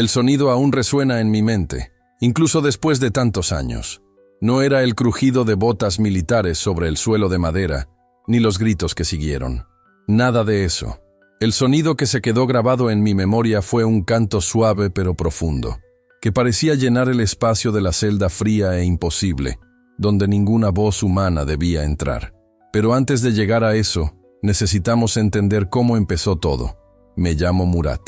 El sonido aún resuena en mi mente, incluso después de tantos años. No era el crujido de botas militares sobre el suelo de madera, ni los gritos que siguieron. Nada de eso. El sonido que se quedó grabado en mi memoria fue un canto suave pero profundo, que parecía llenar el espacio de la celda fría e imposible, donde ninguna voz humana debía entrar. Pero antes de llegar a eso, necesitamos entender cómo empezó todo. Me llamo Murat.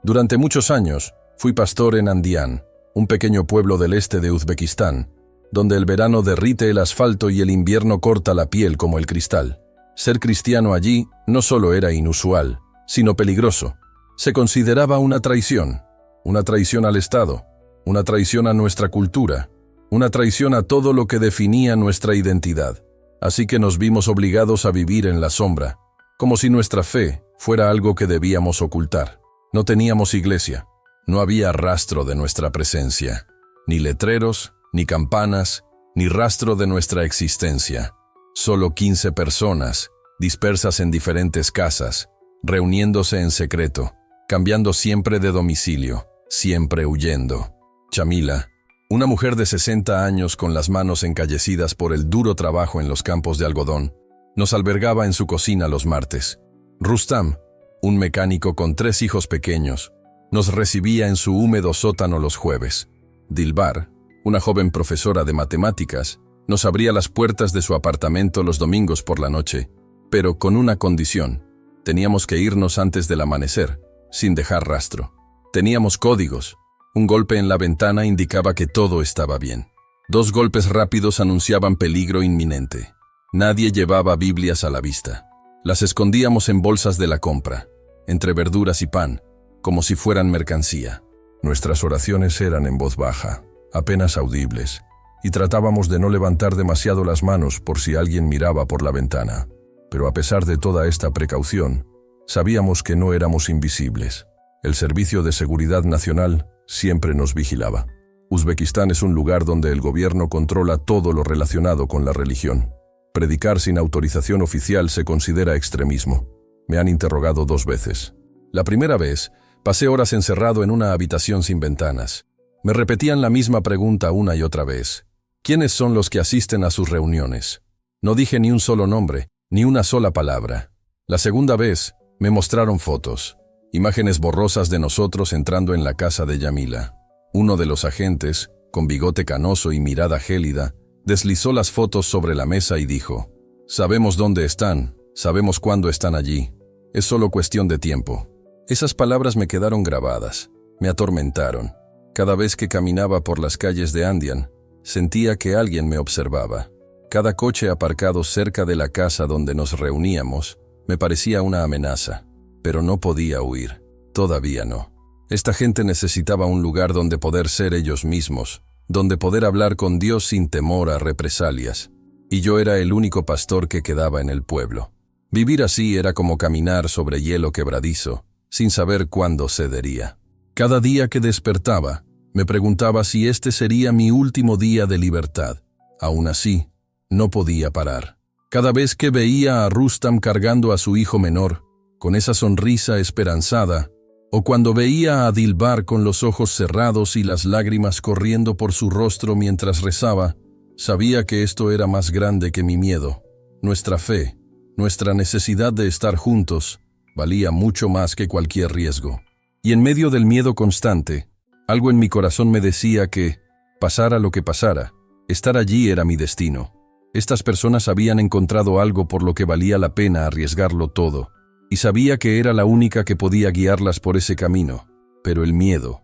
Durante muchos años, fui pastor en Andian, un pequeño pueblo del este de Uzbekistán, donde el verano derrite el asfalto y el invierno corta la piel como el cristal. Ser cristiano allí no solo era inusual, sino peligroso. Se consideraba una traición al Estado, una traición a nuestra cultura, una traición a todo lo que definía nuestra identidad. Así que nos vimos obligados a vivir en la sombra, como si nuestra fe fuera algo que debíamos ocultar. No teníamos iglesia, no había rastro de nuestra presencia, ni letreros, ni campanas, ni rastro de nuestra existencia. Solo 15 personas, dispersas en diferentes casas, reuniéndose en secreto, cambiando siempre de domicilio, siempre huyendo. Chamila, una mujer de 60 años con las manos encallecidas por el duro trabajo en los campos de algodón, nos albergaba en su cocina los martes. Rustam, un mecánico con 3 hijos pequeños, nos recibía en su húmedo sótano los jueves. Dilbar, una joven profesora de matemáticas, nos abría las puertas de su apartamento los domingos por la noche, pero con una condición: teníamos que irnos antes del amanecer, sin dejar rastro. Teníamos códigos. Un golpe en la ventana indicaba que todo estaba bien. 2 golpes rápidos anunciaban peligro inminente. Nadie llevaba Biblias a la vista. Las escondíamos en bolsas de la compra, entre verduras y pan, como si fueran mercancía. Nuestras oraciones eran en voz baja, apenas audibles, y tratábamos de no levantar demasiado las manos por si alguien miraba por la ventana. Pero a pesar de toda esta precaución, sabíamos que no éramos invisibles. El Servicio de Seguridad Nacional siempre nos vigilaba. Uzbekistán es un lugar donde el gobierno controla todo lo relacionado con la religión. Predicar sin autorización oficial se considera extremismo. Me han interrogado 2 veces. La primera vez, pasé horas encerrado en una habitación sin ventanas. Me repetían la misma pregunta una y otra vez. ¿Quiénes son los que asisten a sus reuniones? No dije ni un solo nombre, ni una sola palabra. La segunda vez, me mostraron fotos. Imágenes borrosas de nosotros entrando en la casa de Yamila. Uno de los agentes, con bigote canoso y mirada gélida, deslizó las fotos sobre la mesa y dijo: «Sabemos dónde están, sabemos cuándo están allí. Es solo cuestión de tiempo». Esas palabras me quedaron grabadas, me atormentaron. Cada vez que caminaba por las calles de Andian, sentía que alguien me observaba. Cada coche aparcado cerca de la casa donde nos reuníamos me parecía una amenaza. Pero no podía huir. Todavía no. Esta gente necesitaba un lugar donde poder ser ellos mismos, donde poder hablar con Dios sin temor a represalias. Y yo era el único pastor que quedaba en el pueblo. Vivir así era como caminar sobre hielo quebradizo, sin saber cuándo cedería. Cada día que despertaba, me preguntaba si este sería mi último día de libertad. Aún así, no podía parar. Cada vez que veía a Rustam cargando a su hijo menor, con esa sonrisa esperanzada, o cuando veía a Dilbar con los ojos cerrados y las lágrimas corriendo por su rostro mientras rezaba, sabía que esto era más grande que mi miedo. Nuestra fe, nuestra necesidad de estar juntos, valía mucho más que cualquier riesgo. Y en medio del miedo constante, algo en mi corazón me decía que, pasara lo que pasara, estar allí era mi destino. Estas personas habían encontrado algo por lo que valía la pena arriesgarlo todo. Y sabía que era la única que podía guiarlas por ese camino. Pero el miedo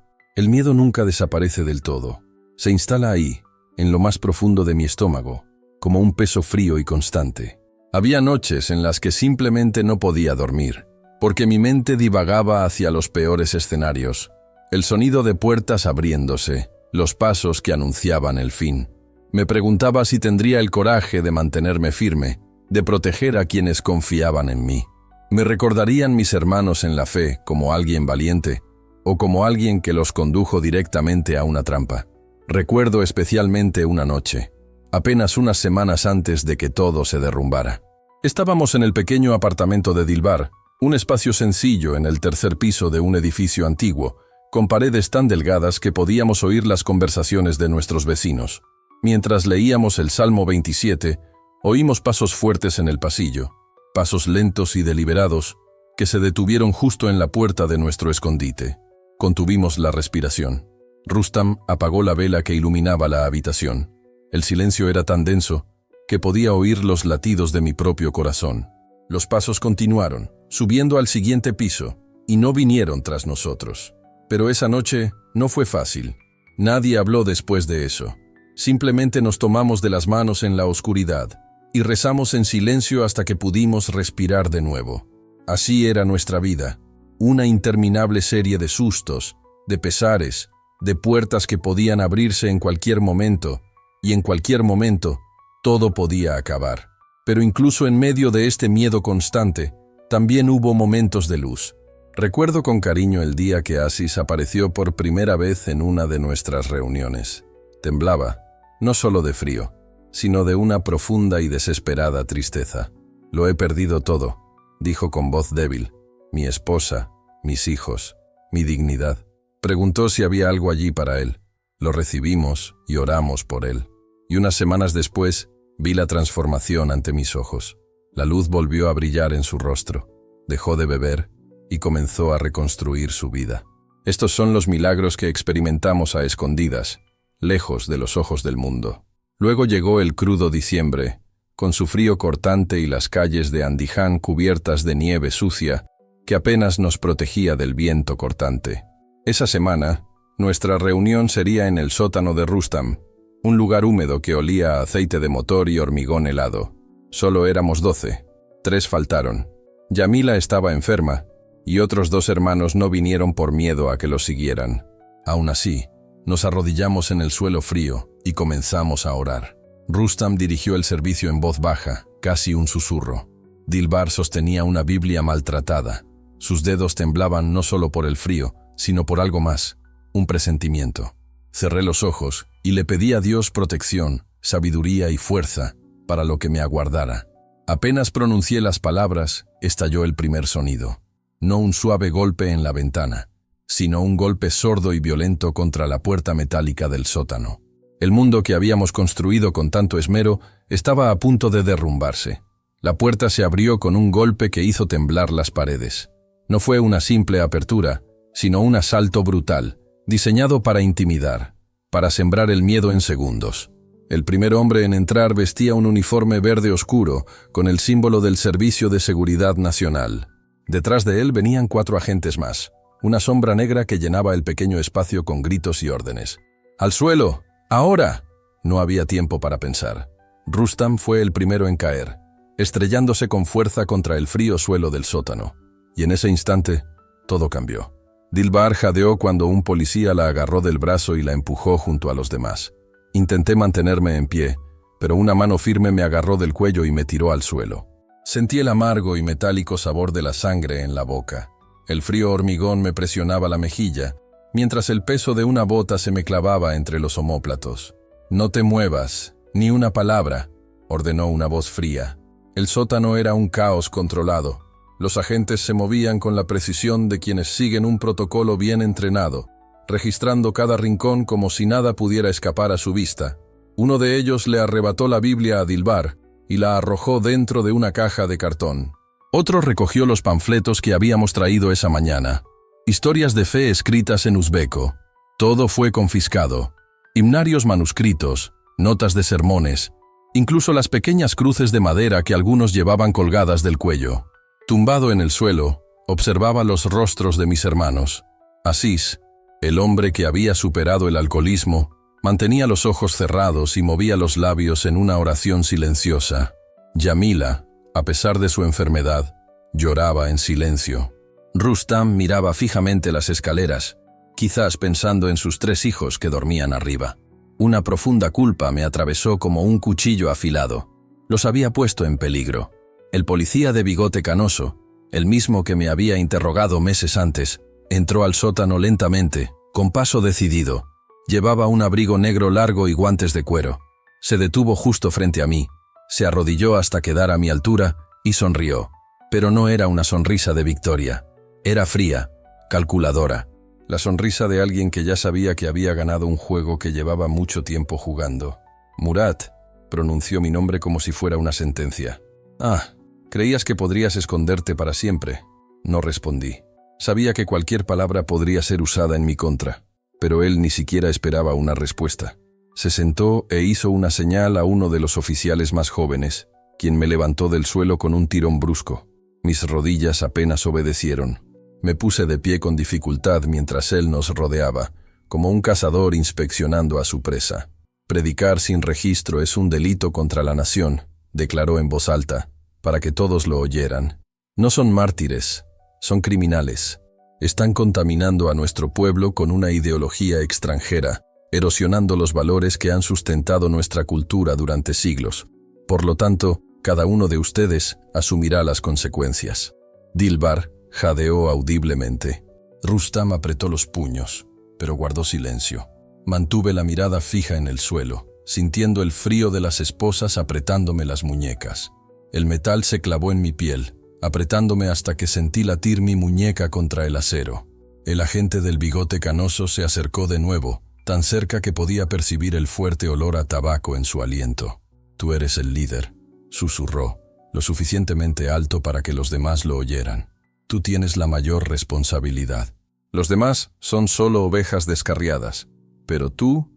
nunca desaparece del todo. Se instala ahí, en lo más profundo de mi estómago, como un peso frío y constante. Había noches en las que simplemente no podía dormir, porque mi mente divagaba hacia los peores escenarios. El sonido de puertas abriéndose, los pasos que anunciaban el fin. Me preguntaba si tendría el coraje de mantenerme firme, de proteger a quienes confiaban en mí. ¿Me recordarían mis hermanos en la fe como alguien valiente o como alguien que los condujo directamente a una trampa? Recuerdo especialmente una noche, apenas unas semanas antes de que todo se derrumbara. Estábamos en el pequeño apartamento de Dilbar, un espacio sencillo en el tercer piso de un edificio antiguo, con paredes tan delgadas que podíamos oír las conversaciones de nuestros vecinos. Mientras leíamos el Salmo 27, oímos pasos fuertes en el pasillo, pasos lentos y deliberados que se detuvieron justo en la puerta de nuestro escondite. Contuvimos la respiración. Rustam apagó la vela que iluminaba la habitación. El silencio era tan denso que podía oír los latidos de mi propio corazón. Los pasos continuaron, subiendo al siguiente piso, y no vinieron tras nosotros. Pero esa noche no fue fácil. Nadie habló después de eso. Simplemente nos tomamos de las manos en la oscuridad y rezamos en silencio hasta que pudimos respirar de nuevo. Así era nuestra vida, una interminable serie de sustos, de pesares, de puertas que podían abrirse en cualquier momento, y en cualquier momento todo podía acabar. Pero incluso en medio de este miedo constante, también hubo momentos de luz. Recuerdo con cariño el día que Aziz apareció por primera vez en una de nuestras reuniones. Temblaba, no solo de frío, sino de una profunda y desesperada tristeza. «Lo he perdido todo», dijo con voz débil. «Mi esposa, mis hijos, mi dignidad». Preguntó si había algo allí para él. Lo recibimos y oramos por él. Y unas semanas después, vi la transformación ante mis ojos. La luz volvió a brillar en su rostro. Dejó de beber y comenzó a reconstruir su vida. Estos son los milagros que experimentamos a escondidas, lejos de los ojos del mundo. Luego llegó el crudo diciembre, con su frío cortante y las calles de Andiján cubiertas de nieve sucia, que apenas nos protegía del viento cortante. Esa semana, nuestra reunión sería en el sótano de Rustam, un lugar húmedo que olía a aceite de motor y hormigón helado. Solo éramos 12. 3 faltaron. Yamila estaba enferma, y otros 2 hermanos no vinieron por miedo a que los siguieran. Aún así, nos arrodillamos en el suelo frío y comenzamos a orar. Rustam dirigió el servicio en voz baja, casi un susurro. Dilbar sostenía una Biblia maltratada. Sus dedos temblaban no solo por el frío, sino por algo más, un presentimiento. Cerré los ojos y le pedí a Dios protección, sabiduría y fuerza para lo que me aguardara. Apenas pronuncié las palabras, estalló el primer sonido. No un suave golpe en la ventana, sino un golpe sordo y violento contra la puerta metálica del sótano. El mundo que habíamos construido con tanto esmero estaba a punto de derrumbarse. La puerta se abrió con un golpe que hizo temblar las paredes. No fue una simple apertura, sino un asalto brutal, diseñado para intimidar, para sembrar el miedo en segundos. El primer hombre en entrar vestía un uniforme verde oscuro, con el símbolo del Servicio de Seguridad Nacional. Detrás de él venían 4 agentes más, una sombra negra que llenaba el pequeño espacio con gritos y órdenes. «¡Al suelo! ¡Ahora!». No había tiempo para pensar. Rustam fue el primero en caer, estrellándose con fuerza contra el frío suelo del sótano. Y en ese instante, todo cambió. Dilbar jadeó cuando un policía la agarró del brazo y la empujó junto a los demás. Intenté mantenerme en pie, pero una mano firme me agarró del cuello y me tiró al suelo. Sentí el amargo y metálico sabor de la sangre en la boca. El frío hormigón me presionaba la mejilla, mientras el peso de una bota se me clavaba entre los omóplatos. «No te muevas, ni una palabra», ordenó una voz fría. El sótano era un caos controlado. Los agentes se movían con la precisión de quienes siguen un protocolo bien entrenado, registrando cada rincón como si nada pudiera escapar a su vista. Uno de ellos le arrebató la Biblia a Dilbar y la arrojó dentro de una caja de cartón. Otro recogió los panfletos que habíamos traído esa mañana. Historias de fe escritas en uzbeko. Todo fue confiscado. Himnarios manuscritos, notas de sermones, incluso las pequeñas cruces de madera que algunos llevaban colgadas del cuello. Tumbado en el suelo, observaba los rostros de mis hermanos. Aziz, el hombre que había superado el alcoholismo, mantenía los ojos cerrados y movía los labios en una oración silenciosa. Yamila, a pesar de su enfermedad, lloraba en silencio. Rustam miraba fijamente las escaleras, quizás pensando en sus 3 hijos que dormían arriba. Una profunda culpa me atravesó como un cuchillo afilado. Los había puesto en peligro. El policía de bigote canoso, el mismo que me había interrogado meses antes, entró al sótano lentamente, con paso decidido. Llevaba un abrigo negro largo y guantes de cuero. Se detuvo justo frente a mí, se arrodilló hasta quedar a mi altura y sonrió. Pero no era una sonrisa de victoria. Era fría, calculadora. la sonrisa de alguien que ya sabía que había ganado un juego que llevaba mucho tiempo jugando. Murat, pronunció mi nombre como si fuera una sentencia. Ah, creías que podrías esconderte para siempre. No respondí. Sabía que cualquier palabra podría ser usada en mi contra, pero él ni siquiera esperaba una respuesta. Se sentó e hizo una señal a uno de los oficiales más jóvenes, quien me levantó del suelo con un tirón brusco. Mis rodillas apenas obedecieron. Me puse de pie con dificultad mientras él nos rodeaba, como un cazador inspeccionando a su presa. Predicar sin registro es un delito contra la nación, declaró en voz alta, para que todos lo oyeran. No son mártires, son criminales. Están contaminando a nuestro pueblo con una ideología extranjera, erosionando los valores que han sustentado nuestra cultura durante siglos. Por lo tanto, cada uno de ustedes asumirá las consecuencias. Dilbar jadeó audiblemente. Rustam apretó los puños, pero guardó silencio. Mantuve la mirada fija en el suelo, sintiendo el frío de las esposas apretándome las muñecas. El metal se clavó en mi piel, apretándome hasta que sentí latir mi muñeca contra el acero. El agente del bigote canoso se acercó de nuevo, tan cerca que podía percibir el fuerte olor a tabaco en su aliento. «Tú eres el líder», susurró, lo suficientemente alto para que los demás lo oyeran. «Tú tienes la mayor responsabilidad. Los demás son solo ovejas descarriadas, pero tú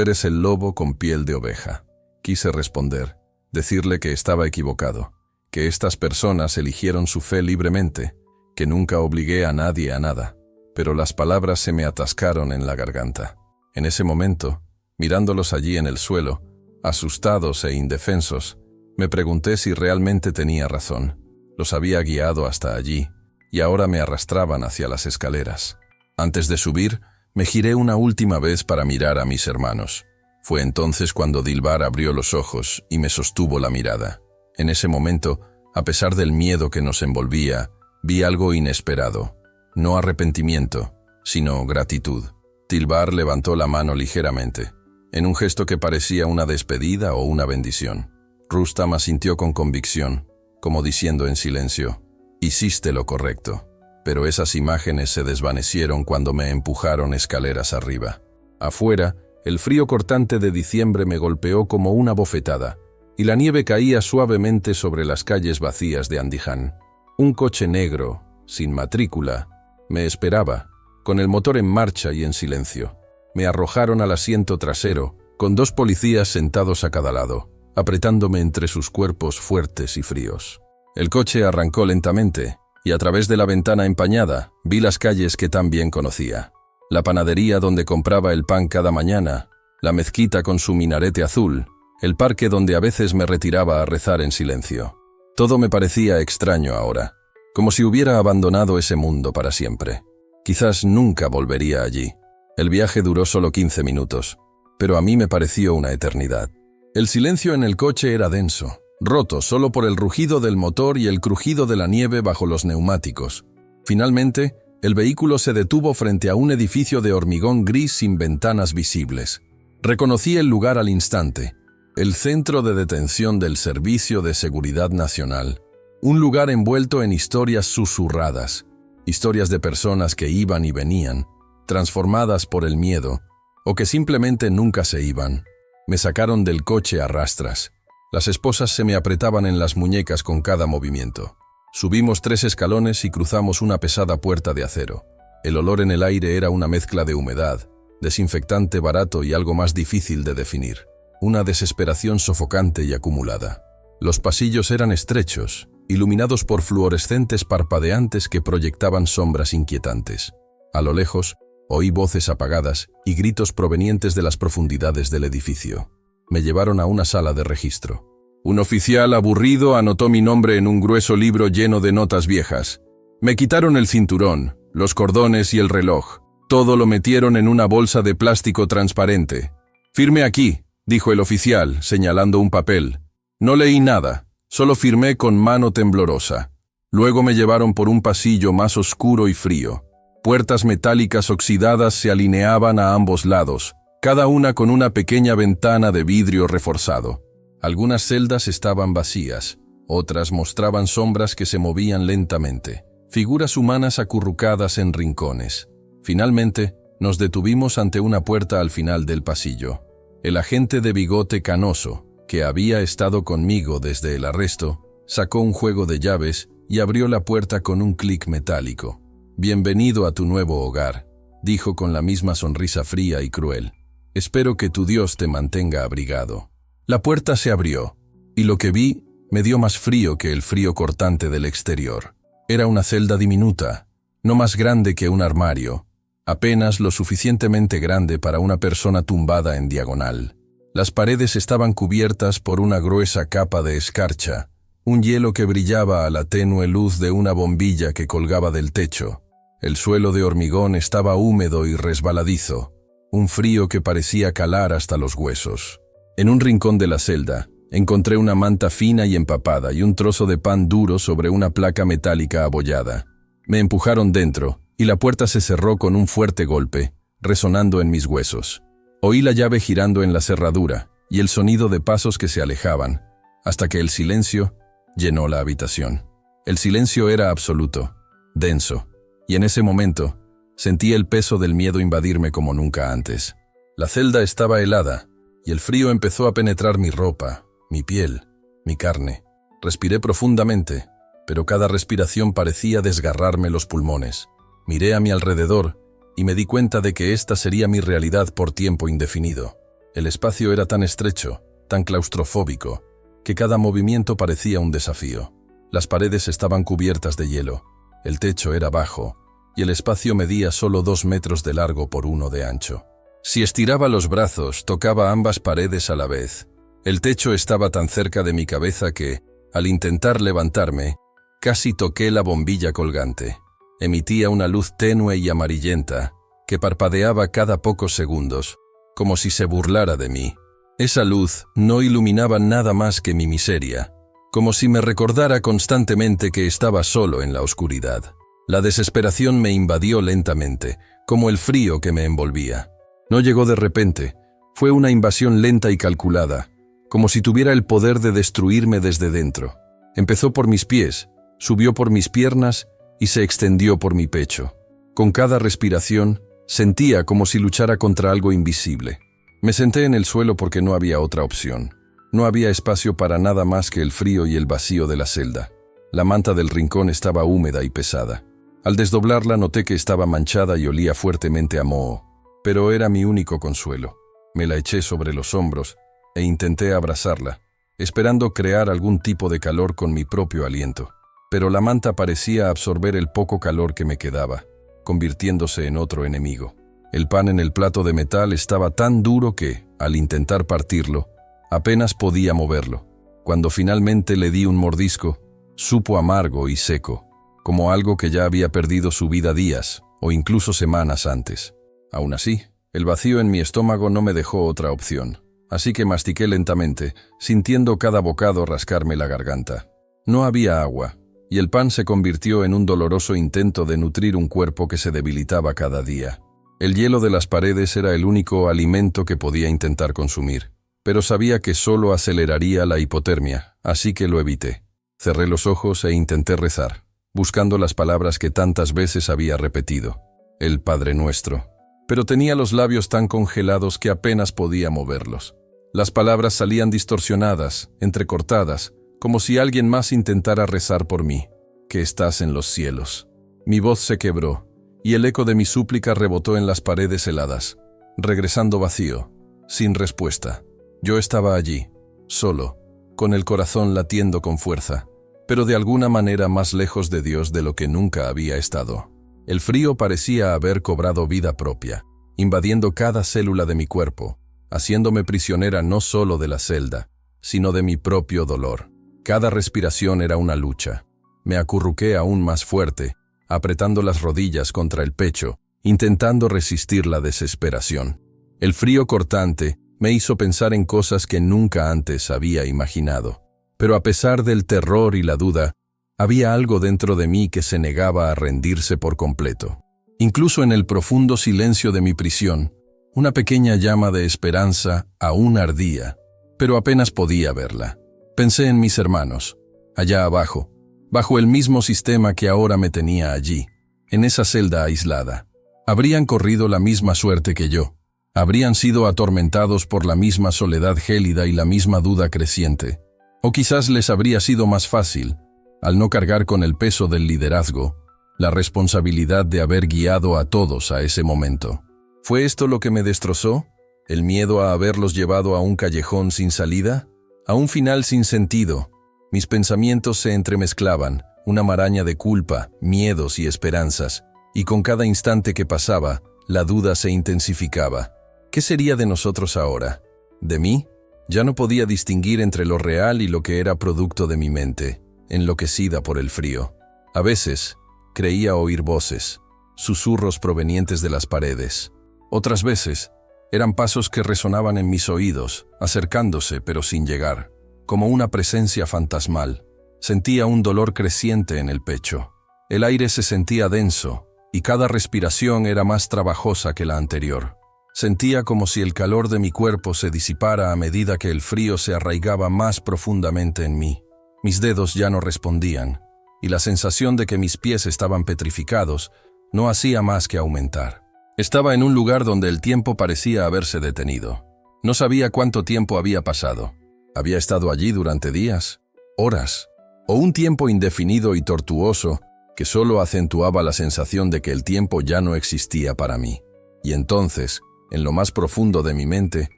eres el lobo con piel de oveja». Quise responder, decirle que estaba equivocado, que estas personas eligieron su fe libremente, que nunca obligué a nadie a nada, pero las palabras se me atascaron en la garganta. En ese momento, mirándolos allí en el suelo, asustados e indefensos, me pregunté si realmente tenía razón. Los había guiado hasta allí, y ahora me arrastraban hacia las escaleras. Antes de subir, me giré una última vez para mirar a mis hermanos. Fue entonces cuando Dilbar abrió los ojos y me sostuvo la mirada. En ese momento, a pesar del miedo que nos envolvía, vi algo inesperado. No arrepentimiento, sino gratitud. Dilbar levantó la mano ligeramente, en un gesto que parecía una despedida o una bendición. Rustam asintió con convicción, como diciendo en silencio, «Hiciste lo correcto». Pero esas imágenes se desvanecieron cuando me empujaron escaleras arriba. Afuera, el frío cortante de diciembre me golpeó como una bofetada, y la nieve caía suavemente sobre las calles vacías de Andijan. Un coche negro, sin matrícula, me esperaba, con el motor en marcha y en silencio. Me arrojaron al asiento trasero, con 2 policías sentados a cada lado, apretándome entre sus cuerpos fuertes y fríos. El coche arrancó lentamente, y a través de la ventana empañada vi las calles que tan bien conocía. La panadería donde compraba el pan cada mañana, la mezquita con su minarete azul, el parque donde a veces me retiraba a rezar en silencio. Todo me parecía extraño ahora, como si hubiera abandonado ese mundo para siempre. Quizás nunca volvería allí. El viaje duró solo 15 minutos, pero a mí me pareció una eternidad. El silencio en el coche era denso, roto solo por el rugido del motor y el crujido de la nieve bajo los neumáticos. Finalmente, el vehículo se detuvo frente a un edificio de hormigón gris sin ventanas visibles. Reconocí el lugar al instante, el centro de detención del Servicio de Seguridad Nacional, un lugar envuelto en historias susurradas, historias de personas que iban y venían, transformadas por el miedo, o que simplemente nunca se iban. Me sacaron del coche a rastras. Las esposas se me apretaban en las muñecas con cada movimiento. Subimos 3 escalones y cruzamos una pesada puerta de acero. El olor en el aire era una mezcla de humedad, desinfectante barato y algo más difícil de definir. Una desesperación sofocante y acumulada. Los pasillos eran estrechos, iluminados por fluorescentes parpadeantes que proyectaban sombras inquietantes. A lo lejos, oí voces apagadas y gritos provenientes de las profundidades del edificio. Me llevaron a una sala de registro. Un oficial aburrido anotó mi nombre en un grueso libro lleno de notas viejas. Me quitaron el cinturón, los cordones y el reloj. Todo lo metieron en una bolsa de plástico transparente. «Firme aquí», dijo el oficial, señalando un papel. No leí nada, solo firmé con mano temblorosa. Luego me llevaron por un pasillo más oscuro y frío. Puertas metálicas oxidadas se alineaban a ambos lados, cada una con una pequeña ventana de vidrio reforzado. Algunas celdas estaban vacías, otras mostraban sombras que se movían lentamente, figuras humanas acurrucadas en rincones. Finalmente, nos detuvimos ante una puerta al final del pasillo. El agente de bigote canoso, que había estado conmigo desde el arresto, sacó un juego de llaves y abrió la puerta con un clic metálico. «Bienvenido a tu nuevo hogar», dijo con la misma sonrisa fría y cruel. «Espero que tu Dios te mantenga abrigado». La puerta se abrió, y lo que vi me dio más frío que el frío cortante del exterior. Era una celda diminuta, no más grande que un armario, apenas lo suficientemente grande para una persona tumbada en diagonal. Las paredes estaban cubiertas por una gruesa capa de escarcha, un hielo que brillaba a la tenue luz de una bombilla que colgaba del techo. El suelo de hormigón estaba húmedo y resbaladizo, un frío que parecía calar hasta los huesos. En un rincón de la celda, encontré una manta fina y empapada y un trozo de pan duro sobre una placa metálica abollada. Me empujaron dentro, y la puerta se cerró con un fuerte golpe, resonando en mis huesos. Oí la llave girando en la cerradura, y el sonido de pasos que se alejaban, hasta que el silencio llenó la habitación. El silencio era absoluto, denso, y en ese momento sentí el peso del miedo invadirme como nunca antes. La celda estaba helada, y el frío empezó a penetrar mi ropa, mi piel, mi carne. Respiré profundamente, pero cada respiración parecía desgarrarme los pulmones. Miré a mi alrededor y me di cuenta de que esta sería mi realidad por tiempo indefinido. El espacio era tan estrecho, tan claustrofóbico, que cada movimiento parecía un desafío. Las paredes estaban cubiertas de hielo, el techo era bajo, y el espacio medía solo 2 metros de largo por 1 de ancho. Si estiraba los brazos, tocaba ambas paredes a la vez. El techo estaba tan cerca de mi cabeza que, al intentar levantarme, casi toqué la bombilla colgante. Emitía una luz tenue y amarillenta, que parpadeaba cada pocos segundos, como si se burlara de mí. Esa luz no iluminaba nada más que mi miseria, como si me recordara constantemente que estaba solo en la oscuridad. La desesperación me invadió lentamente, como el frío que me envolvía. No llegó de repente, fue una invasión lenta y calculada, como si tuviera el poder de destruirme desde dentro. Empezó por mis pies, subió por mis piernas y se extendió por mi pecho. Con cada respiración, sentía como si luchara contra algo invisible. Me senté en el suelo porque no había otra opción. No había espacio para nada más que el frío y el vacío de la celda. La manta del rincón estaba húmeda y pesada. Al desdoblarla noté que estaba manchada y olía fuertemente a moho, pero era mi único consuelo. Me la eché sobre los hombros e intenté abrazarla, esperando crear algún tipo de calor con mi propio aliento. Pero la manta parecía absorber el poco calor que me quedaba, convirtiéndose en otro enemigo. El pan en el plato de metal estaba tan duro que, al intentar partirlo, apenas podía moverlo. Cuando finalmente le di un mordisco, supo amargo y seco, como algo que ya había perdido su vida días o incluso semanas antes. Aún así, el vacío en mi estómago no me dejó otra opción, así que mastiqué lentamente, sintiendo cada bocado rascarme la garganta. No había agua, y el pan se convirtió en un doloroso intento de nutrir un cuerpo que se debilitaba cada día. El hielo de las paredes era el único alimento que podía intentar consumir, pero sabía que solo aceleraría la hipotermia, así que lo evité. Cerré los ojos e intenté rezar, buscando las palabras que tantas veces había repetido. El Padre Nuestro. Pero tenía los labios tan congelados que apenas podía moverlos. Las palabras salían distorsionadas, entrecortadas, como si alguien más intentara rezar por mí, que estás en los cielos. Mi voz se quebró, y el eco de mi súplica rebotó en las paredes heladas, regresando vacío, sin respuesta. Yo estaba allí, solo, con el corazón latiendo con fuerza, pero de alguna manera más lejos de Dios de lo que nunca había estado. El frío parecía haber cobrado vida propia, invadiendo cada célula de mi cuerpo, haciéndome prisionera no solo de la celda, sino de mi propio dolor. Cada respiración era una lucha. Me acurruqué aún más fuerte, apretando las rodillas contra el pecho, intentando resistir la desesperación. El frío cortante me hizo pensar en cosas que nunca antes había imaginado. Pero a pesar del terror y la duda, había algo dentro de mí que se negaba a rendirse por completo. Incluso en el profundo silencio de mi prisión, una pequeña llama de esperanza aún ardía, pero apenas podía verla. Pensé en mis hermanos, allá abajo, bajo el mismo sistema que ahora me tenía allí, en esa celda aislada. Habrían corrido la misma suerte que yo. Habrían sido atormentados por la misma soledad gélida y la misma duda creciente. O quizás les habría sido más fácil, al no cargar con el peso del liderazgo, la responsabilidad de haber guiado a todos a ese momento. ¿Fue esto lo que me destrozó? ¿El miedo a haberlos llevado a un callejón sin salida? ¿A un final sin sentido? Mis pensamientos se entremezclaban, una maraña de culpa, miedos y esperanzas, y con cada instante que pasaba, la duda se intensificaba. ¿Qué sería de nosotros ahora? ¿De mí? Ya no podía distinguir entre lo real y lo que era producto de mi mente, enloquecida por el frío. A veces, creía oír voces, susurros provenientes de las paredes. Otras veces, eran pasos que resonaban en mis oídos, acercándose pero sin llegar, como una presencia fantasmal. Sentía un dolor creciente en el pecho. El aire se sentía denso, y cada respiración era más trabajosa que la anterior. Sentía como si el calor de mi cuerpo se disipara a medida que el frío se arraigaba más profundamente en mí. Mis dedos ya no respondían, y la sensación de que mis pies estaban petrificados no hacía más que aumentar. Estaba en un lugar donde el tiempo parecía haberse detenido. No sabía cuánto tiempo había pasado. ¿Había estado allí durante días, horas, o un tiempo indefinido y tortuoso que solo acentuaba la sensación de que el tiempo ya no existía para mí? Y entonces, en lo más profundo de mi mente,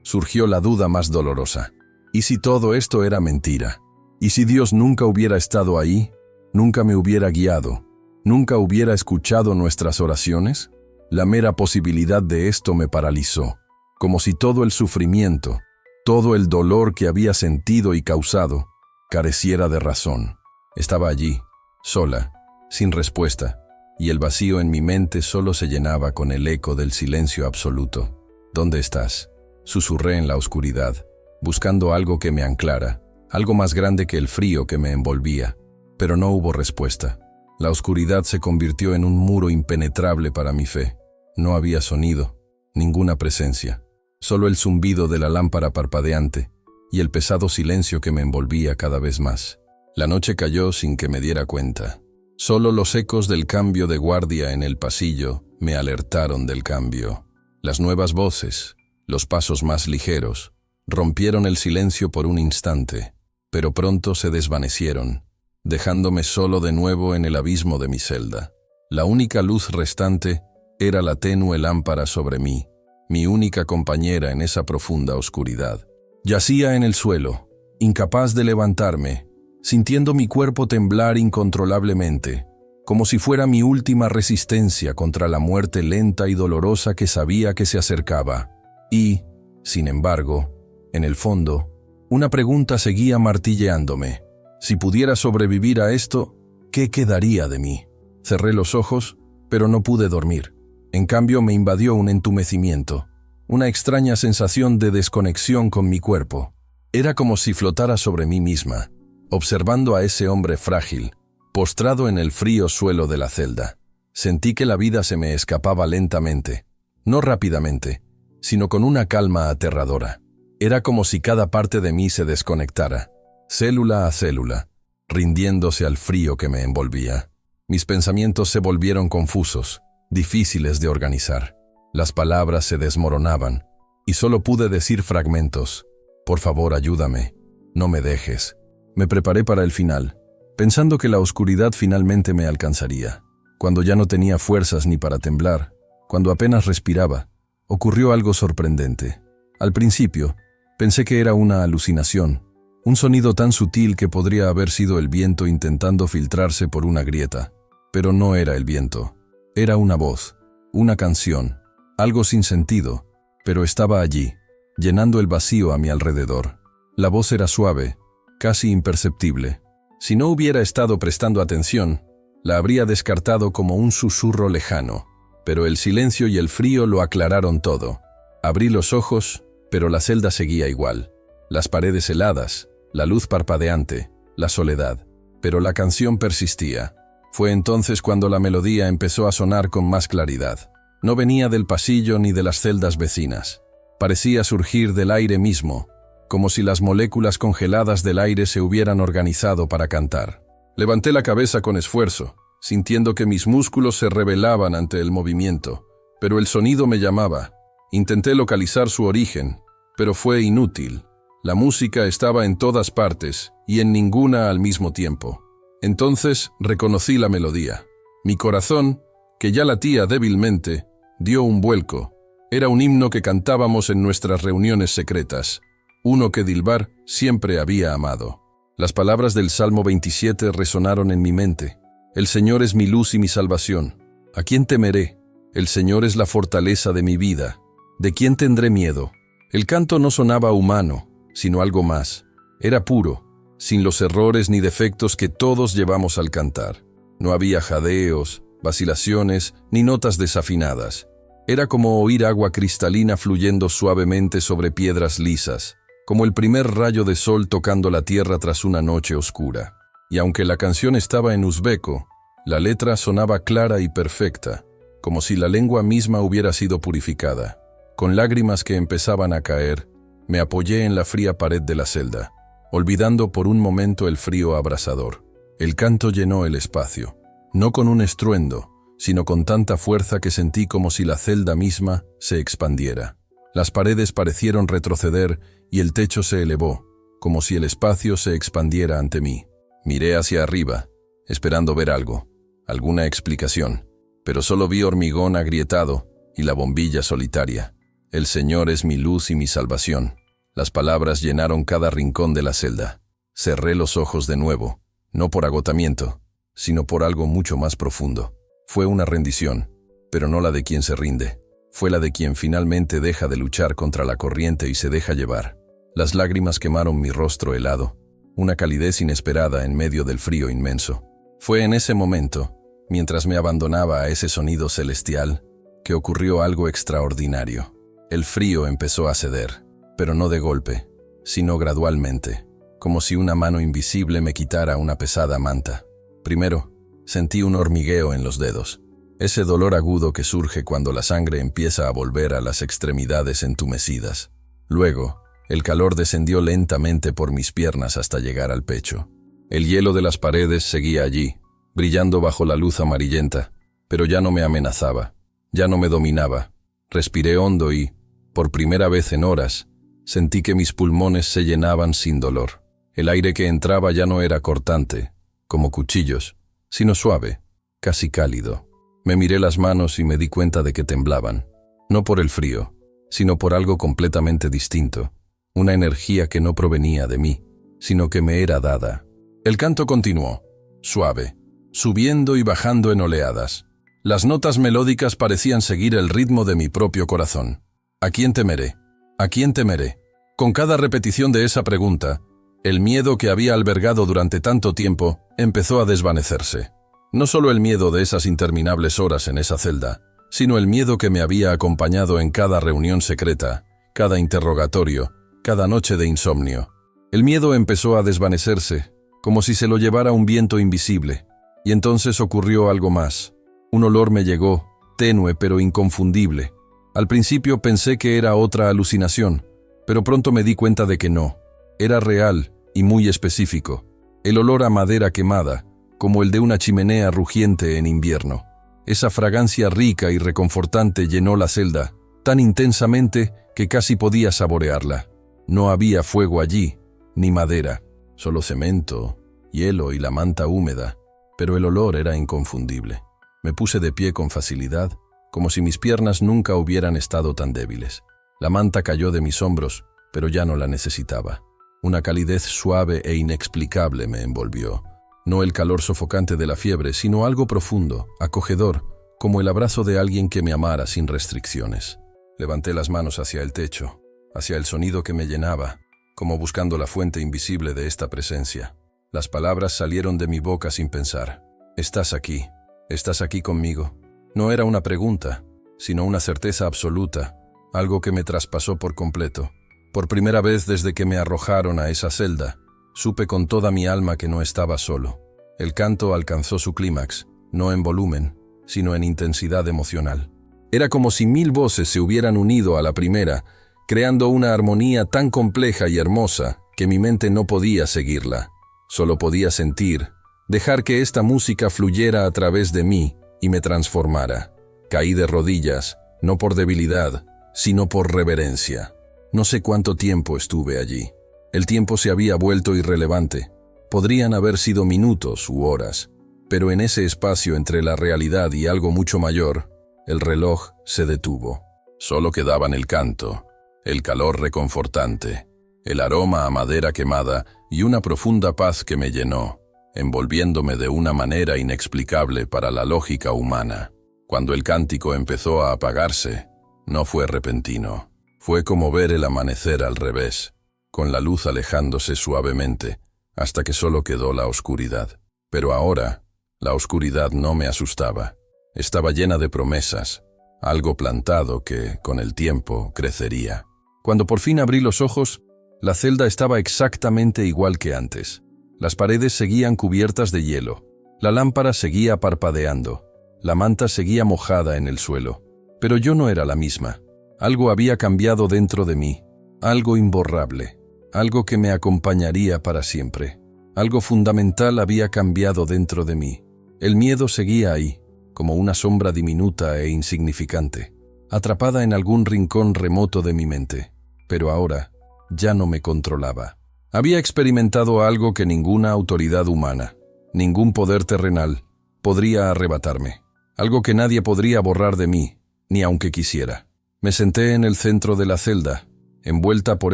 surgió la duda más dolorosa. ¿Y si todo esto era mentira? ¿Y si Dios nunca hubiera estado ahí? ¿Nunca me hubiera guiado? ¿Nunca hubiera escuchado nuestras oraciones? La mera posibilidad de esto me paralizó, como si todo el sufrimiento, todo el dolor que había sentido y causado, careciera de razón. Estaba allí, sola, sin respuesta, y el vacío en mi mente solo se llenaba con el eco del silencio absoluto. ¿Dónde estás?, susurré en la oscuridad, buscando algo que me anclara, algo más grande que el frío que me envolvía, pero no hubo respuesta. La oscuridad se convirtió en un muro impenetrable para mi fe. No había sonido, ninguna presencia, solo el zumbido de la lámpara parpadeante y el pesado silencio que me envolvía cada vez más. La noche cayó sin que me diera cuenta. Solo los ecos del cambio de guardia en el pasillo me alertaron del cambio. Las nuevas voces, los pasos más ligeros, rompieron el silencio por un instante, pero pronto se desvanecieron, dejándome solo de nuevo en el abismo de mi celda. La única luz restante era la tenue lámpara sobre mí, mi única compañera en esa profunda oscuridad. Yacía en el suelo, incapaz de levantarme, sintiendo mi cuerpo temblar incontrolablemente, como si fuera mi última resistencia contra la muerte lenta y dolorosa que sabía que se acercaba. Y, sin embargo, en el fondo, una pregunta seguía martilleándome. Si pudiera sobrevivir a esto, ¿qué quedaría de mí? Cerré los ojos, pero no pude dormir. En cambio, me invadió un entumecimiento, una extraña sensación de desconexión con mi cuerpo. Era como si flotara sobre mí misma, observando a ese hombre frágil, postrado en el frío suelo de la celda. Sentí que la vida se me escapaba lentamente, no rápidamente, sino con una calma aterradora. Era como si cada parte de mí se desconectara, célula a célula, rindiéndose al frío que me envolvía. Mis pensamientos se volvieron confusos, difíciles de organizar. Las palabras se desmoronaban, y solo pude decir fragmentos. Por favor, ayúdame, no me dejes. Me preparé para el final, pensando que la oscuridad finalmente me alcanzaría. Cuando ya no tenía fuerzas ni para temblar, cuando apenas respiraba, ocurrió algo sorprendente. Al principio, pensé que era una alucinación, un sonido tan sutil que podría haber sido el viento intentando filtrarse por una grieta. Pero no era el viento, era una voz, una canción, algo sin sentido, pero estaba allí, llenando el vacío a mi alrededor. La voz era suave, casi imperceptible. Si no hubiera estado prestando atención, la habría descartado como un susurro lejano, pero el silencio y el frío lo aclararon todo. Abrí los ojos, pero la celda seguía igual. Las paredes heladas, la luz parpadeante, la soledad. Pero la canción persistía. Fue entonces cuando la melodía empezó a sonar con más claridad. No venía del pasillo ni de las celdas vecinas. Parecía surgir del aire mismo, como si las moléculas congeladas del aire se hubieran organizado para cantar. Levanté la cabeza con esfuerzo, sintiendo que mis músculos se rebelaban ante el movimiento. pero el sonido me llamaba. Intenté localizar su origen, pero fue inútil. La música estaba en todas partes y en ninguna al mismo tiempo. Entonces reconocí la melodía. Mi corazón, que ya latía débilmente, dio un vuelco. Era un himno que cantábamos en nuestras reuniones secretas, uno que Dilbar siempre había amado. Las palabras del Salmo 27 resonaron en mi mente. El Señor es mi luz y mi salvación. ¿A quién temeré? El Señor es la fortaleza de mi vida. ¿De quién tendré miedo? El canto no sonaba humano, sino algo más. Era puro, sin los errores ni defectos que todos llevamos al cantar. No había jadeos, vacilaciones, ni notas desafinadas. Era como oír agua cristalina fluyendo suavemente sobre piedras lisas, como el primer rayo de sol tocando la tierra tras una noche oscura. Y aunque la canción estaba en uzbeco, la letra sonaba clara y perfecta, como si la lengua misma hubiera sido purificada. Con lágrimas que empezaban a caer, me apoyé en la fría pared de la celda, olvidando por un momento el frío abrasador. El canto llenó el espacio, no con un estruendo, sino con tanta fuerza que sentí como si la celda misma se expandiera. Las paredes parecieron retroceder y el techo se elevó, como si el espacio se expandiera ante mí. Miré hacia arriba, esperando ver algo, alguna explicación, pero solo vi hormigón agrietado y la bombilla solitaria. El Señor es mi luz y mi salvación. Las palabras llenaron cada rincón de la celda. Cerré los ojos de nuevo, no por agotamiento, sino por algo mucho más profundo. Fue una rendición, pero no la de quien se rinde. Fue la de quien finalmente deja de luchar contra la corriente y se deja llevar. Las lágrimas quemaron mi rostro helado, una calidez inesperada en medio del frío inmenso. Fue en ese momento, mientras me abandonaba a ese sonido celestial, que ocurrió algo extraordinario. El frío empezó a ceder, pero no de golpe, sino gradualmente, como si una mano invisible me quitara una pesada manta. Primero, sentí un hormigueo en los dedos, ese dolor agudo que surge cuando la sangre empieza a volver a las extremidades entumecidas. Luego, el calor descendió lentamente por mis piernas hasta llegar al pecho. El hielo de las paredes seguía allí, brillando bajo la luz amarillenta, pero ya no me amenazaba, ya no me dominaba. Respiré hondo y, por primera vez en horas, sentí que mis pulmones se llenaban sin dolor. El aire que entraba ya no era cortante, como cuchillos, sino suave, casi cálido. Me miré las manos y me di cuenta de que temblaban, no por el frío, sino por algo completamente distinto, una energía que no provenía de mí, sino que me era dada. El canto continuó, suave, subiendo y bajando en oleadas. Las notas melódicas parecían seguir el ritmo de mi propio corazón. ¿A quién temeré? ¿A quién temeré? Con cada repetición de esa pregunta, el miedo que había albergado durante tanto tiempo empezó a desvanecerse. No solo el miedo de esas interminables horas en esa celda, sino el miedo que me había acompañado en cada reunión secreta, cada interrogatorio, cada noche de insomnio. El miedo empezó a desvanecerse, como si se lo llevara un viento invisible. Y entonces ocurrió algo más. Un olor me llegó, tenue pero inconfundible. Al principio pensé que era otra alucinación, pero pronto me di cuenta de que no. Era real y muy específico. El olor a madera quemada, como el de una chimenea rugiente en invierno. Esa fragancia rica y reconfortante llenó la celda, tan intensamente que casi podía saborearla. No había fuego allí, ni madera, solo cemento, hielo y la manta húmeda, pero el olor era inconfundible. Me puse de pie con facilidad, como si mis piernas nunca hubieran estado tan débiles. La manta cayó de mis hombros, pero ya no la necesitaba. Una calidez suave e inexplicable me envolvió. No el calor sofocante de la fiebre, sino algo profundo, acogedor, como el abrazo de alguien que me amara sin restricciones. Levanté las manos hacia el techo, hacia el sonido que me llenaba, como buscando la fuente invisible de esta presencia. Las palabras salieron de mi boca sin pensar. Estás aquí conmigo. No era una pregunta, sino una certeza absoluta, algo que me traspasó por completo. Por primera vez desde que me arrojaron a esa celda, supe con toda mi alma que no estaba solo. El canto alcanzó su clímax, no en volumen, sino en intensidad emocional. Era como si 1000 voces se hubieran unido a la primera, creando una armonía tan compleja y hermosa que mi mente no podía seguirla. Solo podía sentir, dejar que esta música fluyera a través de mí y me transformara. Caí de rodillas, no por debilidad, sino por reverencia. No sé cuánto tiempo estuve allí. El tiempo se había vuelto irrelevante. Podrían haber sido minutos u horas, pero en ese espacio entre la realidad y algo mucho mayor, el reloj se detuvo. Solo quedaban el canto, el calor reconfortante, el aroma a madera quemada y una profunda paz que me llenó, envolviéndome de una manera inexplicable para la lógica humana. Cuando el cántico empezó a apagarse, no fue repentino. Fue como ver el amanecer al revés, con la luz alejándose suavemente, hasta que solo quedó la oscuridad. Pero ahora, la oscuridad no me asustaba. Estaba llena de promesas, algo plantado que, con el tiempo, crecería. Cuando por fin abrí los ojos, la celda estaba exactamente igual que antes. Las paredes seguían cubiertas de hielo. La lámpara seguía parpadeando. La manta seguía mojada en el suelo. Pero yo no era la misma. Algo había cambiado dentro de mí. Algo imborrable. Algo que me acompañaría para siempre. Algo fundamental había cambiado dentro de mí. El miedo seguía ahí, como una sombra diminuta e insignificante, atrapada en algún rincón remoto de mi mente. Pero ahora ya no me controlaba. Había experimentado algo que ninguna autoridad humana, ningún poder terrenal, podría arrebatarme. Algo que nadie podría borrar de mí, ni aunque quisiera. Me senté en el centro de la celda, envuelta por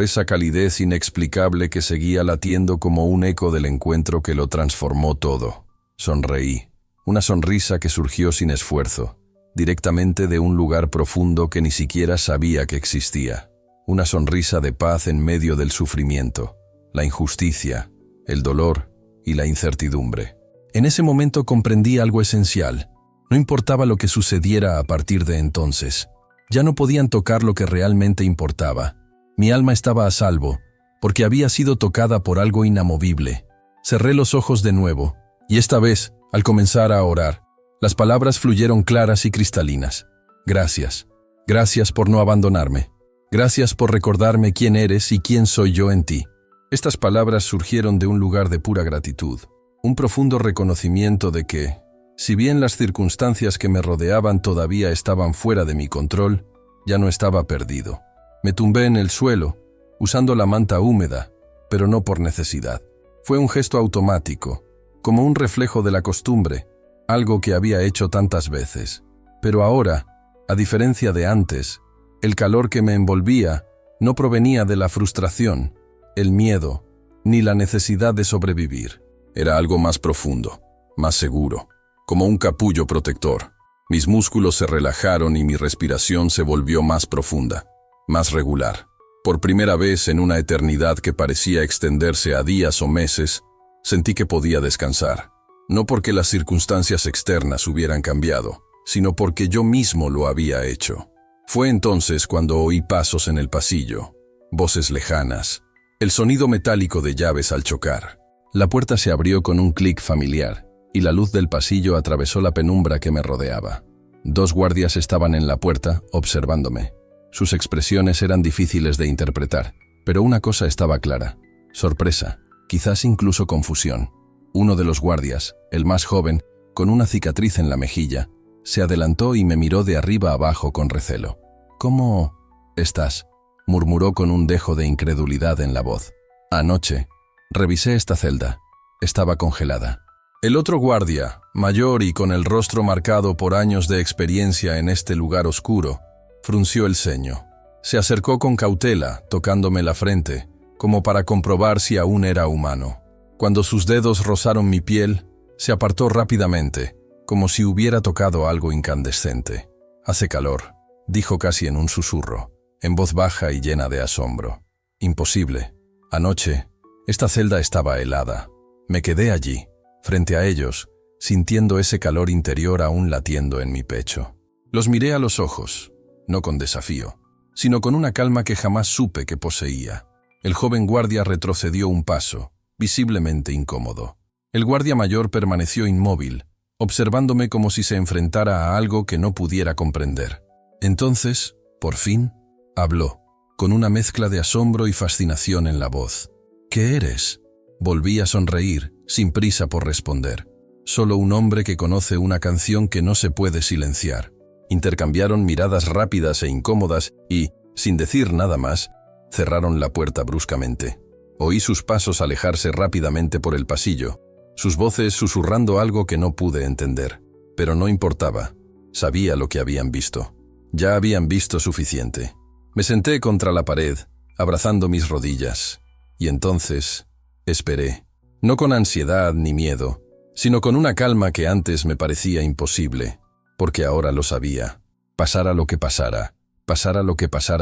esa calidez inexplicable que seguía latiendo como un eco del encuentro que lo transformó todo. Sonreí, una sonrisa que surgió sin esfuerzo, directamente de un lugar profundo que ni siquiera sabía que existía. Una sonrisa de paz en medio del sufrimiento, la injusticia, el dolor y la incertidumbre. En ese momento comprendí algo esencial. No importaba lo que sucediera a partir de entonces. Ya no podían tocar lo que realmente importaba. Mi alma estaba a salvo, porque había sido tocada por algo inamovible. Cerré los ojos de nuevo, y esta vez, al comenzar a orar, las palabras fluyeron claras y cristalinas. Gracias. Gracias por no abandonarme. Gracias por recordarme quién eres y quién soy yo en ti. Estas palabras surgieron de un lugar de pura gratitud, un profundo reconocimiento de que, si bien las circunstancias que me rodeaban todavía estaban fuera de mi control, ya no estaba perdido. Me tumbé en el suelo, usando la manta húmeda, pero no por necesidad. Fue un gesto automático, como un reflejo de la costumbre, algo que había hecho tantas veces. Pero ahora, a diferencia de antes, el calor que me envolvía no provenía de la frustración, el miedo, ni la necesidad de sobrevivir. Era algo más profundo, más seguro, como un capullo protector. Mis músculos se relajaron y mi respiración se volvió más profunda, más regular. Por primera vez en una eternidad que parecía extenderse a días o meses, sentí que podía descansar. No porque las circunstancias externas hubieran cambiado, sino porque yo mismo lo había hecho. Fue entonces cuando oí pasos en el pasillo, voces lejanas, el sonido metálico de llaves al chocar. La puerta se abrió con un clic familiar, y la luz del pasillo atravesó la penumbra que me rodeaba. 2 guardias estaban en la puerta, observándome. Sus expresiones eran difíciles de interpretar, pero una cosa estaba clara: sorpresa, quizás incluso confusión. Uno de los guardias, el más joven, con una cicatriz en la mejilla, se adelantó y me miró de arriba abajo con recelo. «¿Cómo estás?», murmuró con un dejo de incredulidad en la voz. «Anoche revisé esta celda. Estaba congelada». El otro guardia, mayor y con el rostro marcado por años de experiencia en este lugar oscuro, frunció el ceño. Se acercó con cautela, tocándome la frente, como para comprobar si aún era humano. Cuando sus dedos rozaron mi piel, se apartó rápidamente, como si hubiera tocado algo incandescente. «Hace calor», dijo casi en un susurro, en voz baja y llena de asombro. «Imposible. Anoche, esta celda estaba helada. Me quedé allí, frente a ellos, sintiendo ese calor interior aún latiendo en mi pecho. Los miré a los ojos, no con desafío, sino con una calma que jamás supe que poseía. El joven guardia retrocedió un paso, visiblemente incómodo. El guardia mayor permaneció inmóvil, observándome como si se enfrentara a algo que no pudiera comprender. Entonces, por fin, habló, con una mezcla de asombro y fascinación en la voz. «¿Qué eres?». Volví a sonreír, sin prisa por responder. «Solo un hombre que conoce una canción que no se puede silenciar». Intercambiaron miradas rápidas e incómodas y, sin decir nada más, cerraron la puerta bruscamente. Oí sus pasos alejarse rápidamente por el pasillo, sus voces susurrando algo que no pude entender. Pero no importaba. Sabía lo que habían visto. Ya habían visto suficiente. Me senté contra la pared, abrazando mis rodillas. Y entonces, esperé. No con ansiedad ni miedo, sino con una calma que antes me parecía imposible. Porque ahora lo sabía. Pasara lo que pasara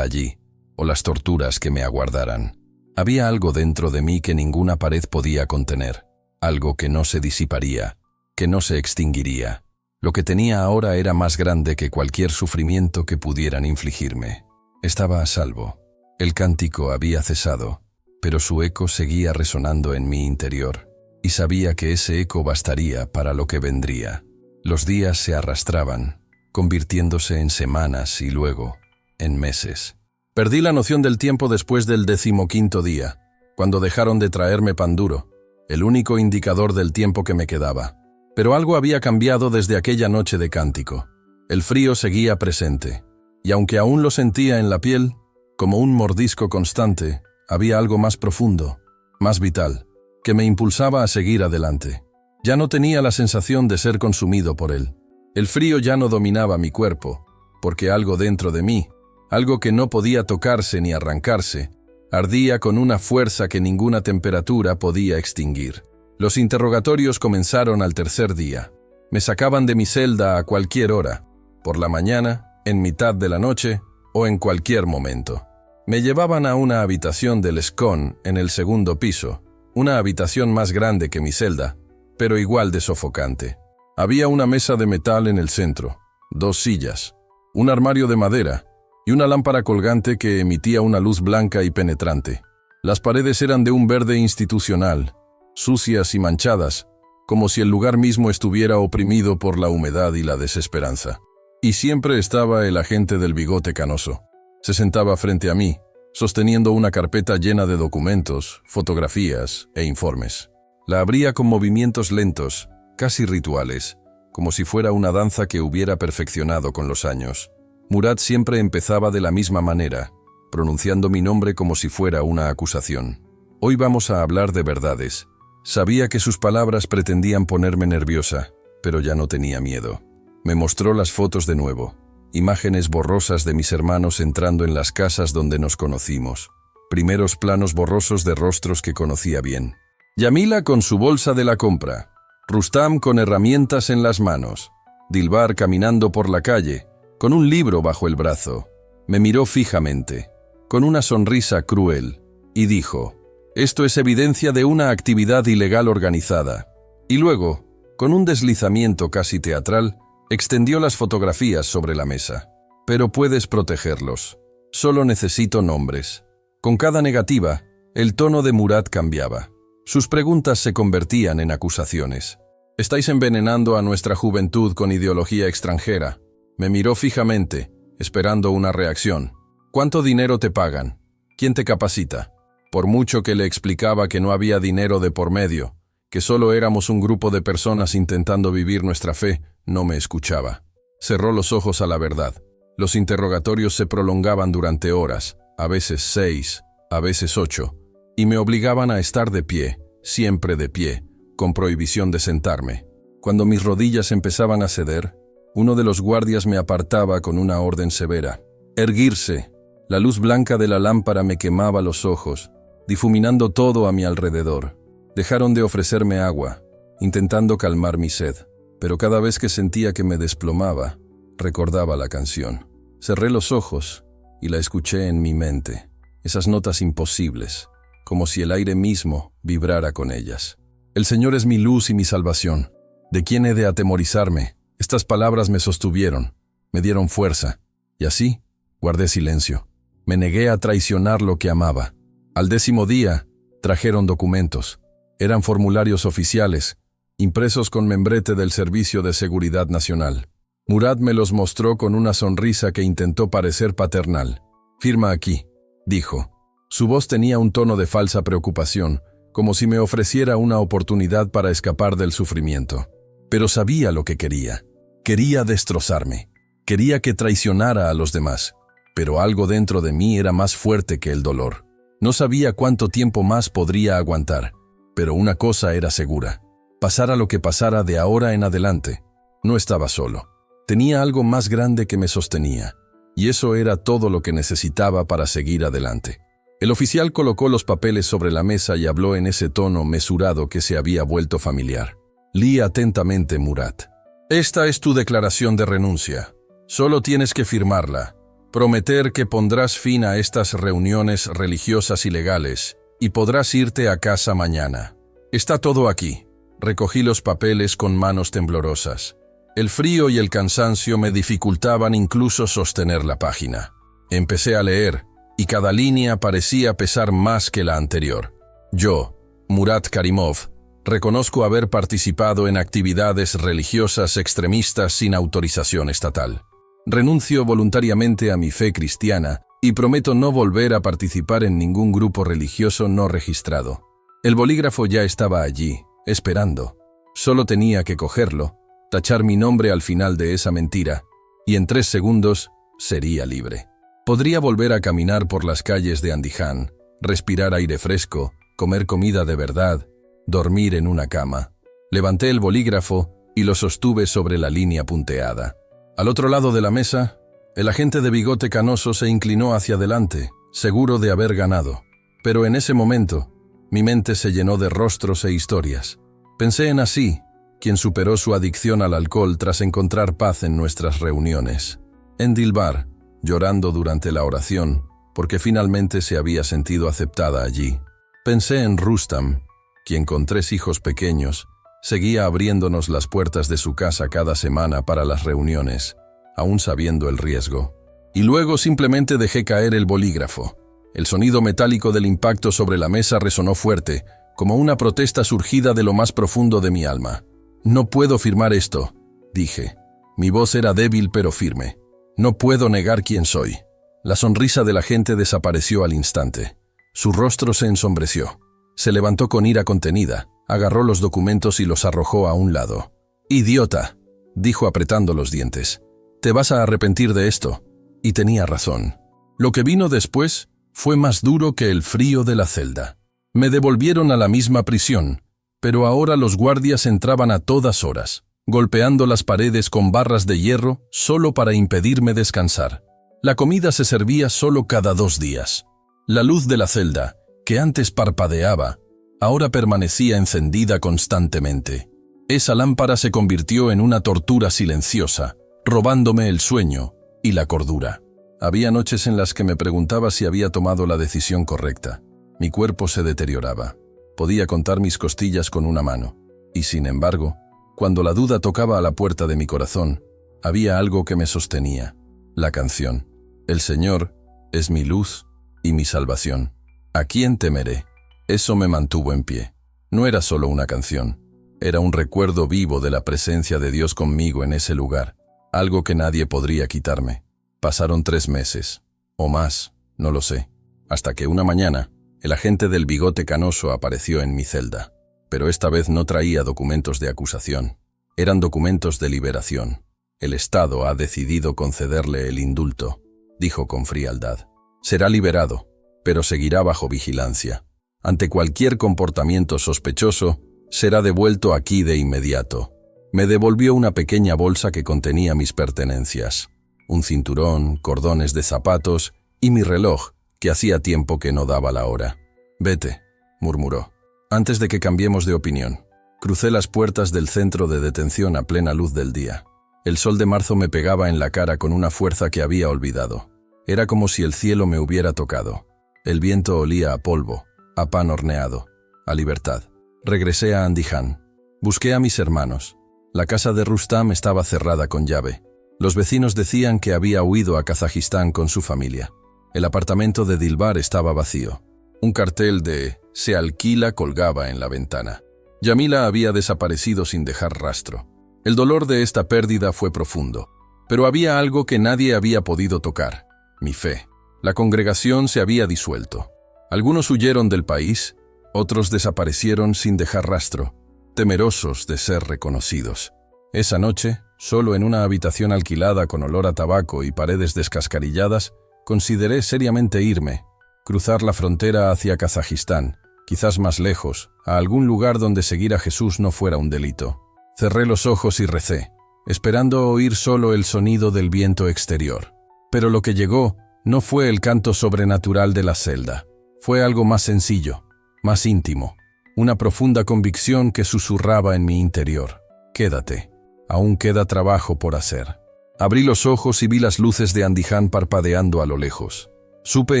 allí, o las torturas que me aguardaran. Había algo dentro de mí que ninguna pared podía contener. Algo que no se disiparía, que no se extinguiría. Lo que tenía ahora era más grande que cualquier sufrimiento que pudieran infligirme. Estaba a salvo. El cántico había cesado, pero su eco seguía resonando en mi interior, y sabía que ese eco bastaría para lo que vendría. Los días se arrastraban, convirtiéndose en semanas y luego en meses. Perdí la noción del tiempo después del 15º día, cuando dejaron de traerme pan duro, el único indicador del tiempo que me quedaba. Pero algo había cambiado desde aquella noche de cántico. El frío seguía presente, y aunque aún lo sentía en la piel, como un mordisco constante, había algo más profundo, más vital, que me impulsaba a seguir adelante. Ya no tenía la sensación de ser consumido por él. El frío ya no dominaba mi cuerpo, porque algo dentro de mí, algo que no podía tocarse ni arrancarse, ardía con una fuerza que ninguna temperatura podía extinguir. Los interrogatorios comenzaron al tercer día. Me sacaban de mi celda a cualquier hora, por la mañana, en mitad de la noche o en cualquier momento. Me llevaban a una habitación del Escón en el segundo piso, una habitación más grande que mi celda, pero igual de sofocante. Había una mesa de metal en el centro, 2 sillas, un armario de madera y una lámpara colgante que emitía una luz blanca y penetrante. Las paredes eran de un verde institucional, sucias y manchadas, como si el lugar mismo estuviera oprimido por la humedad y la desesperanza. Y siempre estaba el agente del bigote canoso. Se sentaba frente a mí, sosteniendo una carpeta llena de documentos, fotografías e informes. La abría con movimientos lentos, casi rituales, como si fuera una danza que hubiera perfeccionado con los años. Murat siempre empezaba de la misma manera, pronunciando mi nombre como si fuera una acusación. Hoy vamos a hablar de verdades. Sabía que sus palabras pretendían ponerme nerviosa, pero ya no tenía miedo. Me mostró las fotos de nuevo, imágenes borrosas de mis hermanos entrando en las casas donde nos conocimos. Primeros planos borrosos de rostros que conocía bien. Yamila con su bolsa de la compra, Rustam con herramientas en las manos, Dilbar caminando por la calle, con un libro bajo el brazo. Me miró fijamente, con una sonrisa cruel, y dijo: «Esto es evidencia de una actividad ilegal organizada». Y luego, con un deslizamiento casi teatral, extendió las fotografías sobre la mesa. «Pero puedes protegerlos. Solo necesito nombres». Con cada negativa, el tono de Murat cambiaba. Sus preguntas se convertían en acusaciones. «Estáis envenenando a nuestra juventud con ideología extranjera». Me miró fijamente, esperando una reacción. «¿Cuánto dinero te pagan? ¿Quién te capacita?». Por mucho que le explicaba que no había dinero de por medio, que solo éramos un grupo de personas intentando vivir nuestra fe, no me escuchaba. Cerró los ojos a la verdad. Los interrogatorios se prolongaban durante horas, a veces 6, a veces 8, y me obligaban a estar de pie, siempre de pie, con prohibición de sentarme. Cuando mis rodillas empezaban a ceder, uno de los guardias me apartaba con una orden severa. «Erguirse». La luz blanca de la lámpara me quemaba los ojos, difuminando todo a mi alrededor. Dejaron de ofrecerme agua, intentando calmar mi sed, pero cada vez que sentía que me desplomaba, recordaba la canción. Cerré los ojos y la escuché en mi mente, esas notas imposibles, como si el aire mismo vibrara con ellas. «El Señor es mi luz y mi salvación. ¿De quién he de atemorizarme?». Estas palabras me sostuvieron, me dieron fuerza, y así guardé silencio. Me negué a traicionar lo que amaba. Al 10º día, trajeron documentos. Eran formularios oficiales, impresos con membrete del Servicio de Seguridad Nacional. Murat me los mostró con una sonrisa que intentó parecer paternal. «Firma aquí», dijo. Su voz tenía un tono de falsa preocupación, como si me ofreciera una oportunidad para escapar del sufrimiento. Pero sabía lo que quería. Quería destrozarme. Quería que traicionara a los demás, pero algo dentro de mí era más fuerte que el dolor. No sabía cuánto tiempo más podría aguantar, pero una cosa era segura. Pasara lo que pasara de ahora en adelante, no estaba solo. Tenía algo más grande que me sostenía, y eso era todo lo que necesitaba para seguir adelante. El oficial colocó los papeles sobre la mesa y habló en ese tono mesurado que se había vuelto familiar. Leí atentamente Murat. Esta es tu declaración de renuncia. Solo tienes que firmarla. Prometer que pondrás fin a estas reuniones religiosas ilegales y podrás irte a casa mañana. Está todo aquí. Recogí los papeles con manos temblorosas. El frío y el cansancio me dificultaban incluso sostener la página. Empecé a leer, y cada línea parecía pesar más que la anterior. Yo, Murat Karimov, reconozco haber participado en actividades religiosas extremistas sin autorización estatal. Renuncio voluntariamente a mi fe cristiana y prometo no volver a participar en ningún grupo religioso no registrado. El bolígrafo ya estaba allí, esperando. Solo tenía que cogerlo, tachar mi nombre al final de esa mentira, y en 3 segundos sería libre. Podría volver a caminar por las calles de Andiján, respirar aire fresco, comer comida de verdad, dormir en una cama. Levanté el bolígrafo y lo sostuve sobre la línea punteada. Al otro lado de la mesa, el agente de bigote canoso se inclinó hacia adelante, seguro de haber ganado. Pero en ese momento, mi mente se llenó de rostros e historias. Pensé en Así, quien superó su adicción al alcohol tras encontrar paz en nuestras reuniones. En Dilbar, llorando durante la oración, porque finalmente se había sentido aceptada allí. Pensé en Rustam, quien con 3 hijos pequeños, seguía abriéndonos las puertas de su casa cada semana para las reuniones, aún sabiendo el riesgo. Y luego simplemente dejé caer el bolígrafo. El sonido metálico del impacto sobre la mesa resonó fuerte, como una protesta surgida de lo más profundo de mi alma. «No puedo firmar esto», dije. Mi voz era débil pero firme. «No puedo negar quién soy». La sonrisa de la gente desapareció al instante. Su rostro se ensombreció. Se levantó con ira contenida, agarró los documentos y los arrojó a un lado. «Idiota», dijo apretando los dientes. «Te vas a arrepentir de esto». Y tenía razón. Lo que vino después fue más duro que el frío de la celda. Me devolvieron a la misma prisión, pero ahora los guardias entraban a todas horas, golpeando las paredes con barras de hierro solo para impedirme descansar. La comida se servía solo cada 2 días. La luz de la celda, que antes parpadeaba, ahora permanecía encendida constantemente. Esa lámpara se convirtió en una tortura silenciosa, robándome el sueño y la cordura. Había noches en las que me preguntaba si había tomado la decisión correcta. Mi cuerpo se deterioraba. Podía contar mis costillas con una mano. Y sin embargo, cuando la duda tocaba a la puerta de mi corazón, había algo que me sostenía. La canción. El Señor es mi luz y mi salvación. ¿A quién temeré? Eso me mantuvo en pie. No era solo una canción. Era un recuerdo vivo de la presencia de Dios conmigo en ese lugar. Algo que nadie podría quitarme. Pasaron 3 meses. O más, no lo sé. Hasta que una mañana, el agente del bigote canoso apareció en mi celda. Pero esta vez no traía documentos de acusación. Eran documentos de liberación. El Estado ha decidido concederle el indulto, dijo con frialdad. Será liberado, pero seguirá bajo vigilancia. Ante cualquier comportamiento sospechoso, será devuelto aquí de inmediato. Me devolvió una pequeña bolsa que contenía mis pertenencias. Un cinturón, cordones de zapatos y mi reloj, que hacía tiempo que no daba la hora. «Vete», murmuró, «antes de que cambiemos de opinión». Crucé las puertas del centro de detención a plena luz del día. El sol de marzo me pegaba en la cara con una fuerza que había olvidado. Era como si el cielo me hubiera tocado. El viento olía a polvo, a pan horneado, a libertad. Regresé a Andiján. Busqué a mis hermanos. La casa de Rustam estaba cerrada con llave. Los vecinos decían que había huido a Kazajistán con su familia. El apartamento de Dilbar estaba vacío. Un cartel de «Se alquila» colgaba en la ventana. Yamila había desaparecido sin dejar rastro. El dolor de esta pérdida fue profundo. Pero había algo que nadie había podido tocar: mi fe. La congregación se había disuelto. Algunos huyeron del país, otros desaparecieron sin dejar rastro, temerosos de ser reconocidos. Esa noche, solo en una habitación alquilada con olor a tabaco y paredes descascarilladas, consideré seriamente irme, cruzar la frontera hacia Kazajistán, quizás más lejos, a algún lugar donde seguir a Jesús no fuera un delito. Cerré los ojos y recé, esperando oír solo el sonido del viento exterior. Pero lo que llegó no fue el canto sobrenatural de la celda. Fue algo más sencillo, más íntimo, una profunda convicción que susurraba en mi interior. Quédate, aún queda trabajo por hacer. Abrí los ojos y vi las luces de Andijan parpadeando a lo lejos. Supe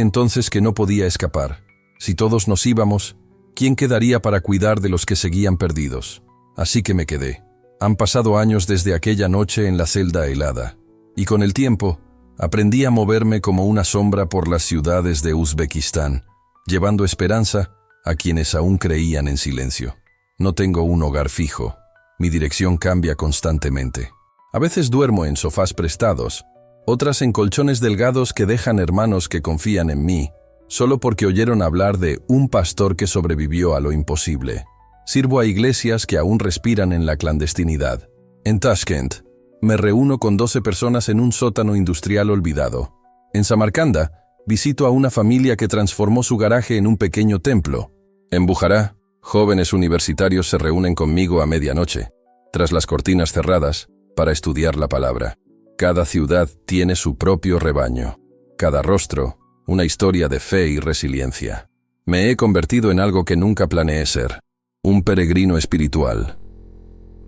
entonces que no podía escapar. Si todos nos íbamos, ¿quién quedaría para cuidar de los que seguían perdidos? Así que me quedé. Han pasado años desde aquella noche en la celda helada, y con el tiempo aprendí a moverme como una sombra por las ciudades de Uzbekistán, llevando esperanza a quienes aún creían en silencio. No tengo un hogar fijo. Mi dirección cambia constantemente. A veces duermo en sofás prestados, otras en colchones delgados que dejan hermanos que confían en mí, solo porque oyeron hablar de un pastor que sobrevivió a lo imposible. Sirvo a iglesias que aún respiran en la clandestinidad. En Tashkent, me reúno con 12 personas en un sótano industrial olvidado. En Samarcanda, visito a una familia que transformó su garaje en un pequeño templo. En Bujará, jóvenes universitarios se reúnen conmigo a medianoche, tras las cortinas cerradas, para estudiar la palabra. Cada ciudad tiene su propio rebaño. Cada rostro, una historia de fe y resiliencia. Me he convertido en algo que nunca planeé ser. Un peregrino espiritual.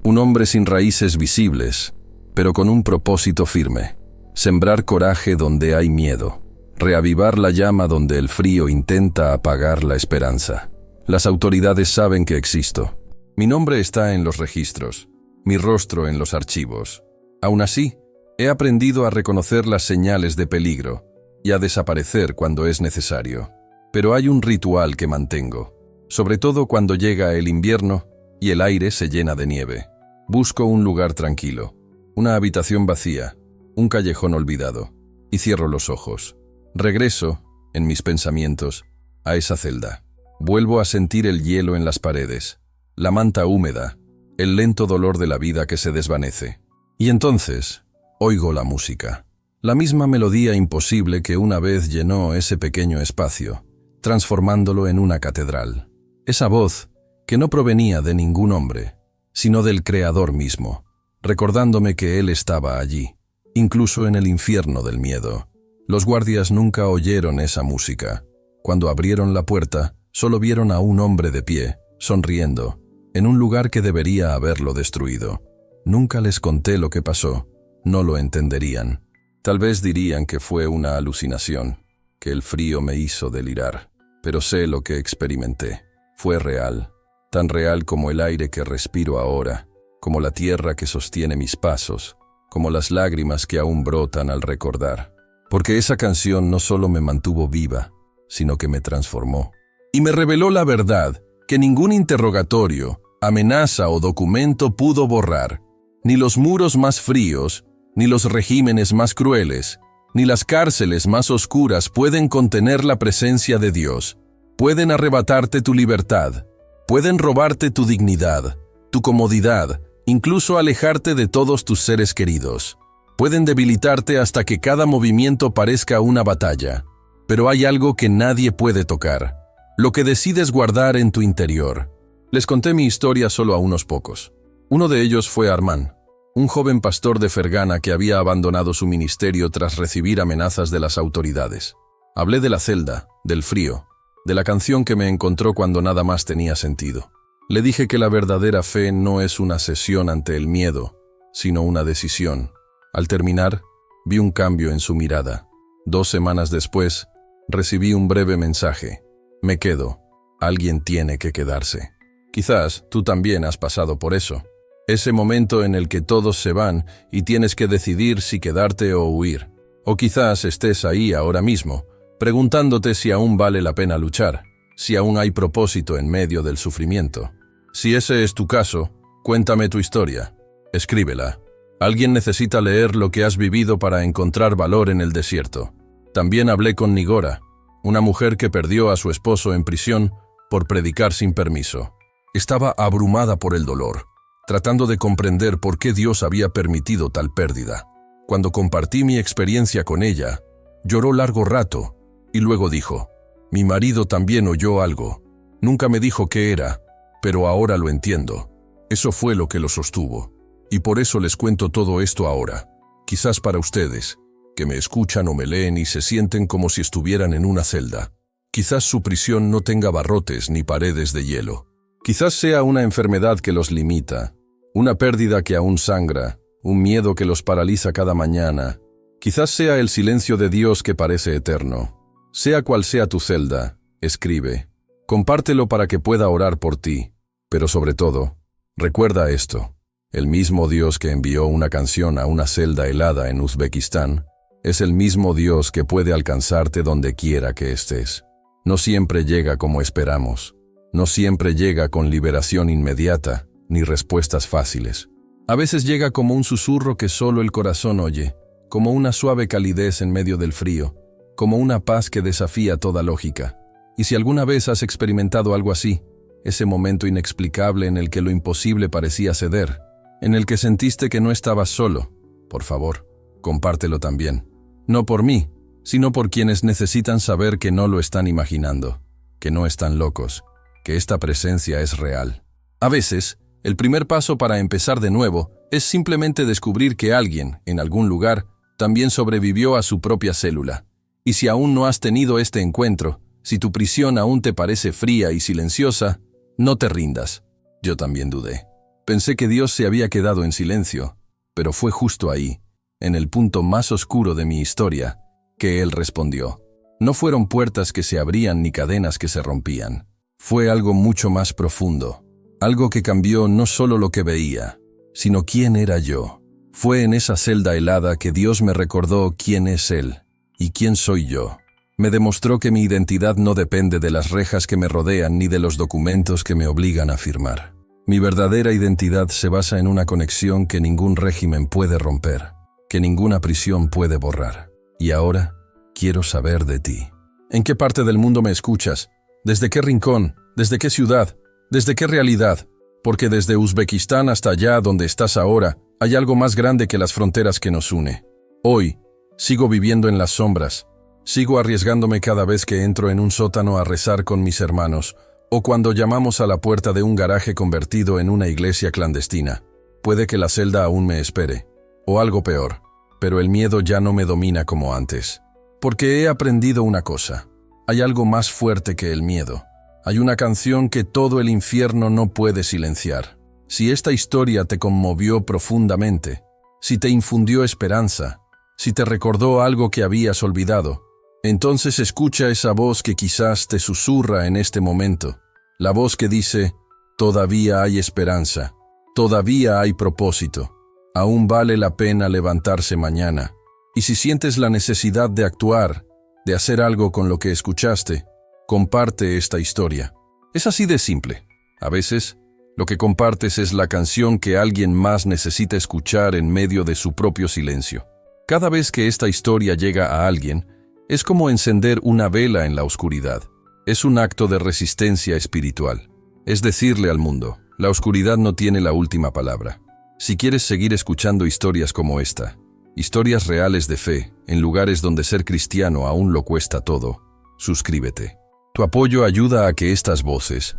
Un hombre sin raíces visibles, pero con un propósito firme. Sembrar coraje donde hay miedo. Reavivar la llama donde el frío intenta apagar la esperanza. Las autoridades saben que existo. Mi nombre está en los registros, mi rostro en los archivos. Aún así, he aprendido a reconocer las señales de peligro y a desaparecer cuando es necesario. Pero hay un ritual que mantengo. Sobre todo cuando llega el invierno y el aire se llena de nieve. Busco un lugar tranquilo, una habitación vacía, un callejón olvidado, y cierro los ojos. Regreso, en mis pensamientos, a esa celda. Vuelvo a sentir el hielo en las paredes, la manta húmeda, el lento dolor de la vida que se desvanece. Y entonces, oigo la música. La misma melodía imposible que una vez llenó ese pequeño espacio, transformándolo en una catedral. Esa voz que no provenía de ningún hombre, sino del Creador mismo, recordándome que Él estaba allí, incluso en el infierno del miedo. Los guardias nunca oyeron esa música. Cuando abrieron la puerta, solo vieron a un hombre de pie, sonriendo, en un lugar que debería haberlo destruido. Nunca les conté lo que pasó, no lo entenderían. Tal vez dirían que fue una alucinación, que el frío me hizo delirar, pero sé lo que experimenté. Fue real, tan real como el aire que respiro ahora, como la tierra que sostiene mis pasos, como las lágrimas que aún brotan al recordar. Porque esa canción no solo me mantuvo viva, sino que me transformó. Y me reveló la verdad que ningún interrogatorio, amenaza o documento pudo borrar. Ni los muros más fríos, ni los regímenes más crueles, ni las cárceles más oscuras pueden contener la presencia de Dios. Pueden arrebatarte tu libertad, pueden robarte tu dignidad, tu comodidad, incluso alejarte de todos tus seres queridos. Pueden debilitarte hasta que cada movimiento parezca una batalla. Pero hay algo que nadie puede tocar, lo que decides guardar en tu interior. Les conté mi historia solo a unos pocos. Uno de ellos fue Armán, un joven pastor de Fergana que había abandonado su ministerio tras recibir amenazas de las autoridades. Hablé de la celda, del frío, de la canción que me encontró cuando nada más tenía sentido. Le dije que la verdadera fe no es una cesión ante el miedo, sino una decisión. Al terminar, vi un cambio en su mirada. 2 semanas después, recibí un breve mensaje. Me quedo. Alguien tiene que quedarse. Quizás tú también has pasado por eso. Ese momento en el que todos se van y tienes que decidir si quedarte o huir. O quizás estés ahí ahora mismo, preguntándote si aún vale la pena luchar, si aún hay propósito en medio del sufrimiento. Si ese es tu caso, cuéntame tu historia. Escríbela. Alguien necesita leer lo que has vivido para encontrar valor en el desierto. También hablé con Nigora, una mujer que perdió a su esposo en prisión por predicar sin permiso. Estaba abrumada por el dolor. tratando de comprender por qué Dios había permitido tal pérdida. Cuando compartí mi experiencia con ella, lloró largo rato y luego dijo: «Mi marido también oyó algo. Nunca me dijo qué era, pero ahora lo entiendo». Eso fue lo que lo sostuvo. Y por eso les cuento todo esto ahora. Quizás para ustedes, que me escuchan o me leen y se sienten como si estuvieran en una celda. Quizás su prisión no tenga barrotes ni paredes de hielo. Quizás sea una enfermedad que los limita, una pérdida que aún sangra, un miedo que los paraliza cada mañana. Quizás sea el silencio de Dios que parece eterno. Sea cual sea tu celda, escribe. Compártelo para que pueda orar por ti. Pero sobre todo, recuerda esto. El mismo Dios que envió una canción a una celda helada en Uzbekistán es el mismo Dios que puede alcanzarte donde quiera que estés. No siempre llega como esperamos. No siempre llega con liberación inmediata, ni respuestas fáciles. A veces llega como un susurro que solo el corazón oye, como una suave calidez en medio del frío, como una paz que desafía toda lógica. Y si alguna vez has experimentado algo así, ese momento inexplicable en el que lo imposible parecía ceder, en el que sentiste que no estabas solo, por favor, compártelo también. No por mí, sino por quienes necesitan saber que no lo están imaginando, que no están locos, que esta presencia es real. A veces, el primer paso para empezar de nuevo es simplemente descubrir que alguien, en algún lugar, también sobrevivió a su propia célula. Y si aún no has tenido este encuentro, si tu prisión aún te parece fría y silenciosa, no te rindas. Yo también dudé. Pensé que Dios se había quedado en silencio, pero fue justo ahí, en el punto más oscuro de mi historia, que Él respondió. No fueron puertas que se abrían ni cadenas que se rompían. Fue algo mucho más profundo. Algo que cambió no solo lo que veía, sino quién era yo. Fue en esa celda helada que Dios me recordó quién es Él y quién soy yo. Me demostró que mi identidad no depende de las rejas que me rodean ni de los documentos que me obligan a firmar. Mi verdadera identidad se basa en una conexión que ningún régimen puede romper, que ninguna prisión puede borrar. Y ahora, quiero saber de ti. ¿En qué parte del mundo me escuchas? ¿Desde qué rincón? ¿Desde qué ciudad? ¿Desde qué realidad? Porque desde Uzbekistán hasta allá donde estás ahora, hay algo más grande que las fronteras que nos une. Hoy, sigo viviendo en las sombras. Sigo arriesgándome cada vez que entro en un sótano a rezar con mis hermanos, o cuando llamamos a la puerta de un garaje convertido en una iglesia clandestina. Puede que la celda aún me espere, o algo peor, pero el miedo ya no me domina como antes. Porque he aprendido una cosa. Hay algo más fuerte que el miedo. Hay una canción que todo el infierno no puede silenciar. Si esta historia te conmovió profundamente, si te infundió esperanza, si te recordó algo que habías olvidado, entonces escucha esa voz que quizás te susurra en este momento. La voz que dice: todavía hay esperanza, todavía hay propósito, aún vale la pena levantarse mañana. Y si sientes la necesidad de actuar, de hacer algo con lo que escuchaste, comparte esta historia. Es así de simple. A veces, lo que compartes es la canción que alguien más necesita escuchar en medio de su propio silencio. Cada vez que esta historia llega a alguien, es como encender una vela en la oscuridad. Es un acto de resistencia espiritual. Es decirle al mundo: la oscuridad no tiene la última palabra. Si quieres seguir escuchando historias como esta, historias reales de fe, en lugares donde ser cristiano aún lo cuesta todo, suscríbete. Tu apoyo ayuda a que estas voces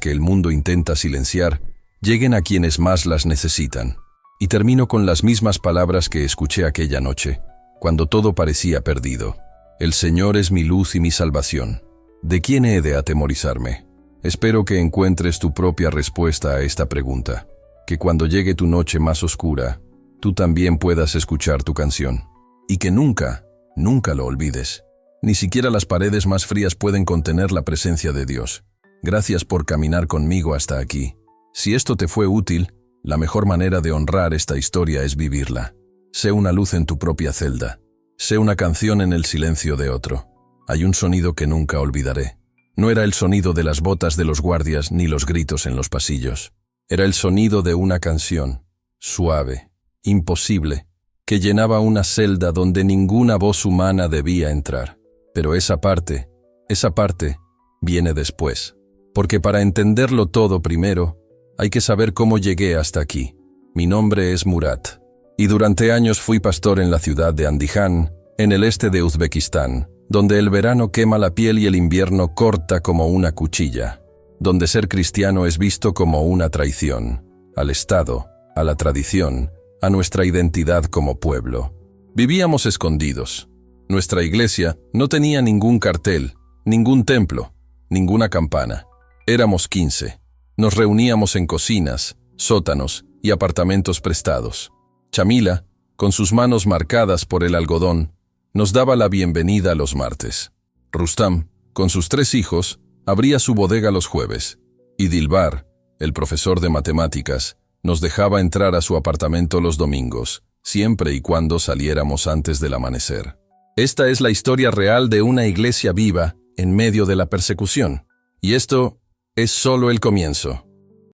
que el mundo intenta silenciar, lleguen a quienes más las necesitan. Y termino con las mismas palabras que escuché aquella noche, cuando todo parecía perdido. El Señor es mi luz y mi salvación. ¿De quién he de atemorizarme? Espero que encuentres tu propia respuesta a esta pregunta, que cuando llegue tu noche más oscura, tú también puedas escuchar tu canción. Y que nunca, nunca lo olvides. Ni siquiera las paredes más frías pueden contener la presencia de Dios. Gracias por caminar conmigo hasta aquí. Si esto te fue útil, la mejor manera de honrar esta historia es vivirla. Sé una luz en tu propia celda. Sé una canción en el silencio de otro. Hay un sonido que nunca olvidaré. No era el sonido de las botas de los guardias ni los gritos en los pasillos. Era el sonido de una canción, suave, imposible, que llenaba una celda donde ninguna voz humana debía entrar. Pero esa parte, viene después. Porque para entenderlo todo primero, Hay que saber cómo llegué hasta aquí. Mi nombre es Murat, y durante años fui pastor en la ciudad de Andijan, en el este de Uzbekistán, donde el verano quema la piel y el invierno corta como una cuchilla, donde ser cristiano es visto como una traición, al Estado, a la tradición, a nuestra identidad como pueblo. Vivíamos escondidos. Nuestra iglesia no tenía ningún cartel, ningún templo, ninguna campana. Éramos 15. Nos reuníamos en cocinas, sótanos y apartamentos prestados. Chamila, con sus manos marcadas por el algodón, nos daba la bienvenida los martes. Rustam, con sus 3 hijos, abría su bodega los jueves. Y Dilbar, el profesor de matemáticas, nos dejaba entrar a su apartamento los domingos, siempre y cuando saliéramos antes del amanecer. Esta es la historia real de una iglesia viva en medio de la persecución. Y esto es solo el comienzo.